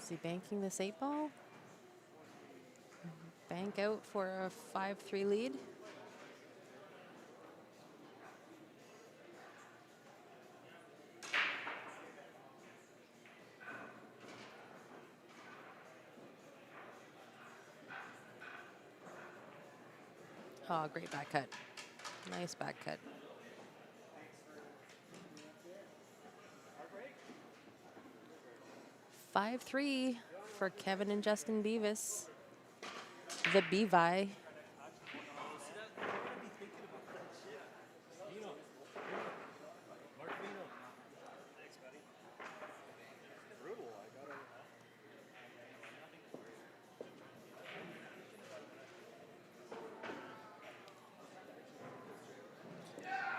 Is he banking this 8-ball? Bank out for a 5-3 lead. Oh, great back cut. Nice back cut. Five, 5-3 for Kevin and Justin Beavis. The Bevi.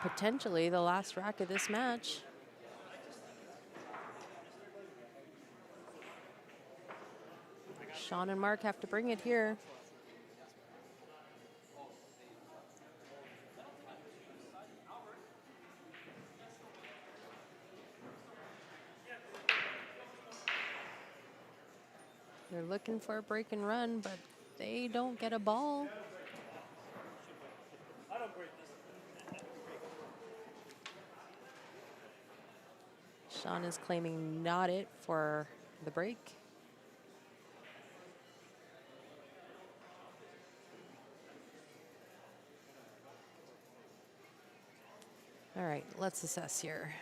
Potentially the last rack of this match. Sean and Mark have to bring it here. They're looking for a break and run, but they don't get a ball. Sean is claiming not it for the break. All right, let's assess here.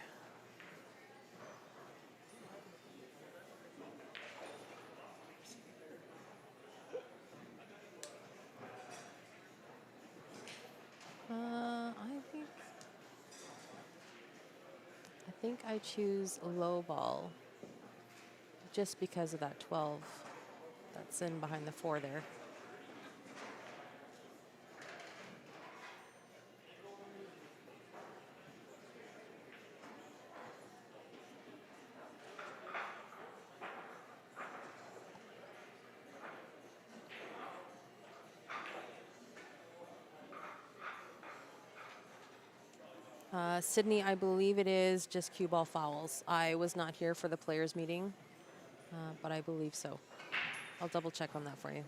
I think I choose low ball just because of that 12 that's in behind the 4 there. Sydney, I believe it is just cue ball fouls. I was not here for the players meeting, but I believe so. I'll double check on that for you.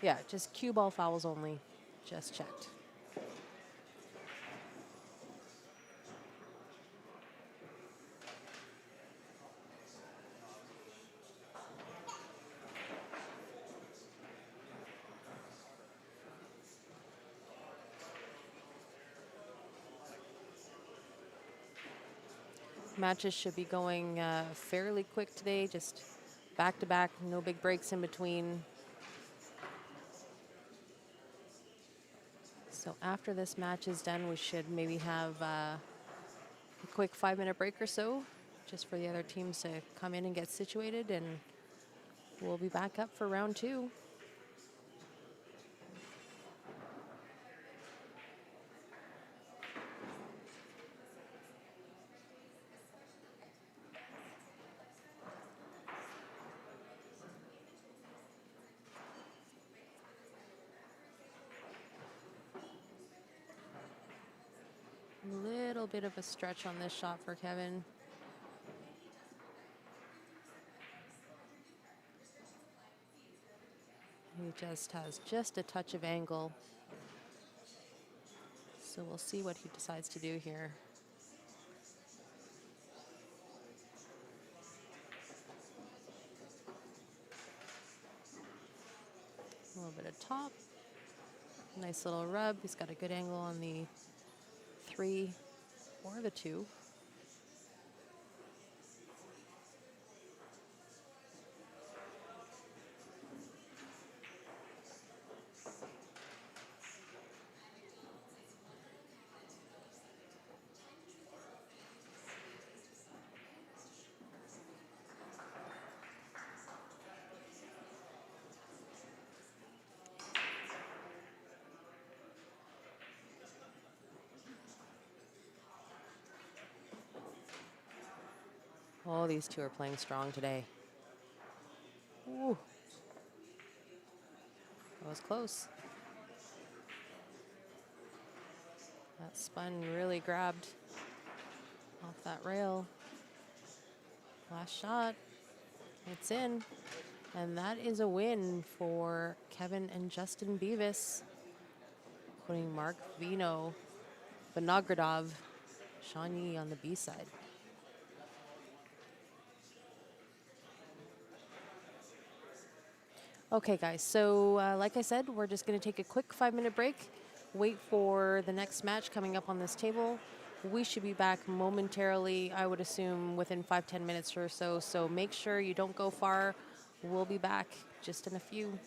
Yeah, just cue ball fouls only. Just checked. Matches should be going fairly quick today, just back to back, no big breaks in between. So after this match is done, we should maybe have a quick 5-minute break or so, just for the other teams to come in and get situated, and we'll be back up for round 2. A little bit of a stretch on this shot for Kevin. He just has just a touch of angle. So we'll see what he decides to do here. A little bit of top. Nice little rub. He's got a good angle on the 3 or the 2. Oh, these two are playing strong today. Ooh. That was close. That spun really grabbed off that rail. Last shot. It's in. And that is a win for Kevin and Justin Beavis, putting Mark Vinogradov, Shawnee on the B side. Okay, guys, so like I said, we're just going to take a quick 5-minute break, wait for the next match coming up on this table. We should be back momentarily, I would assume within 5-10 minutes or so. So make sure you don't go far. We'll be back just in a few.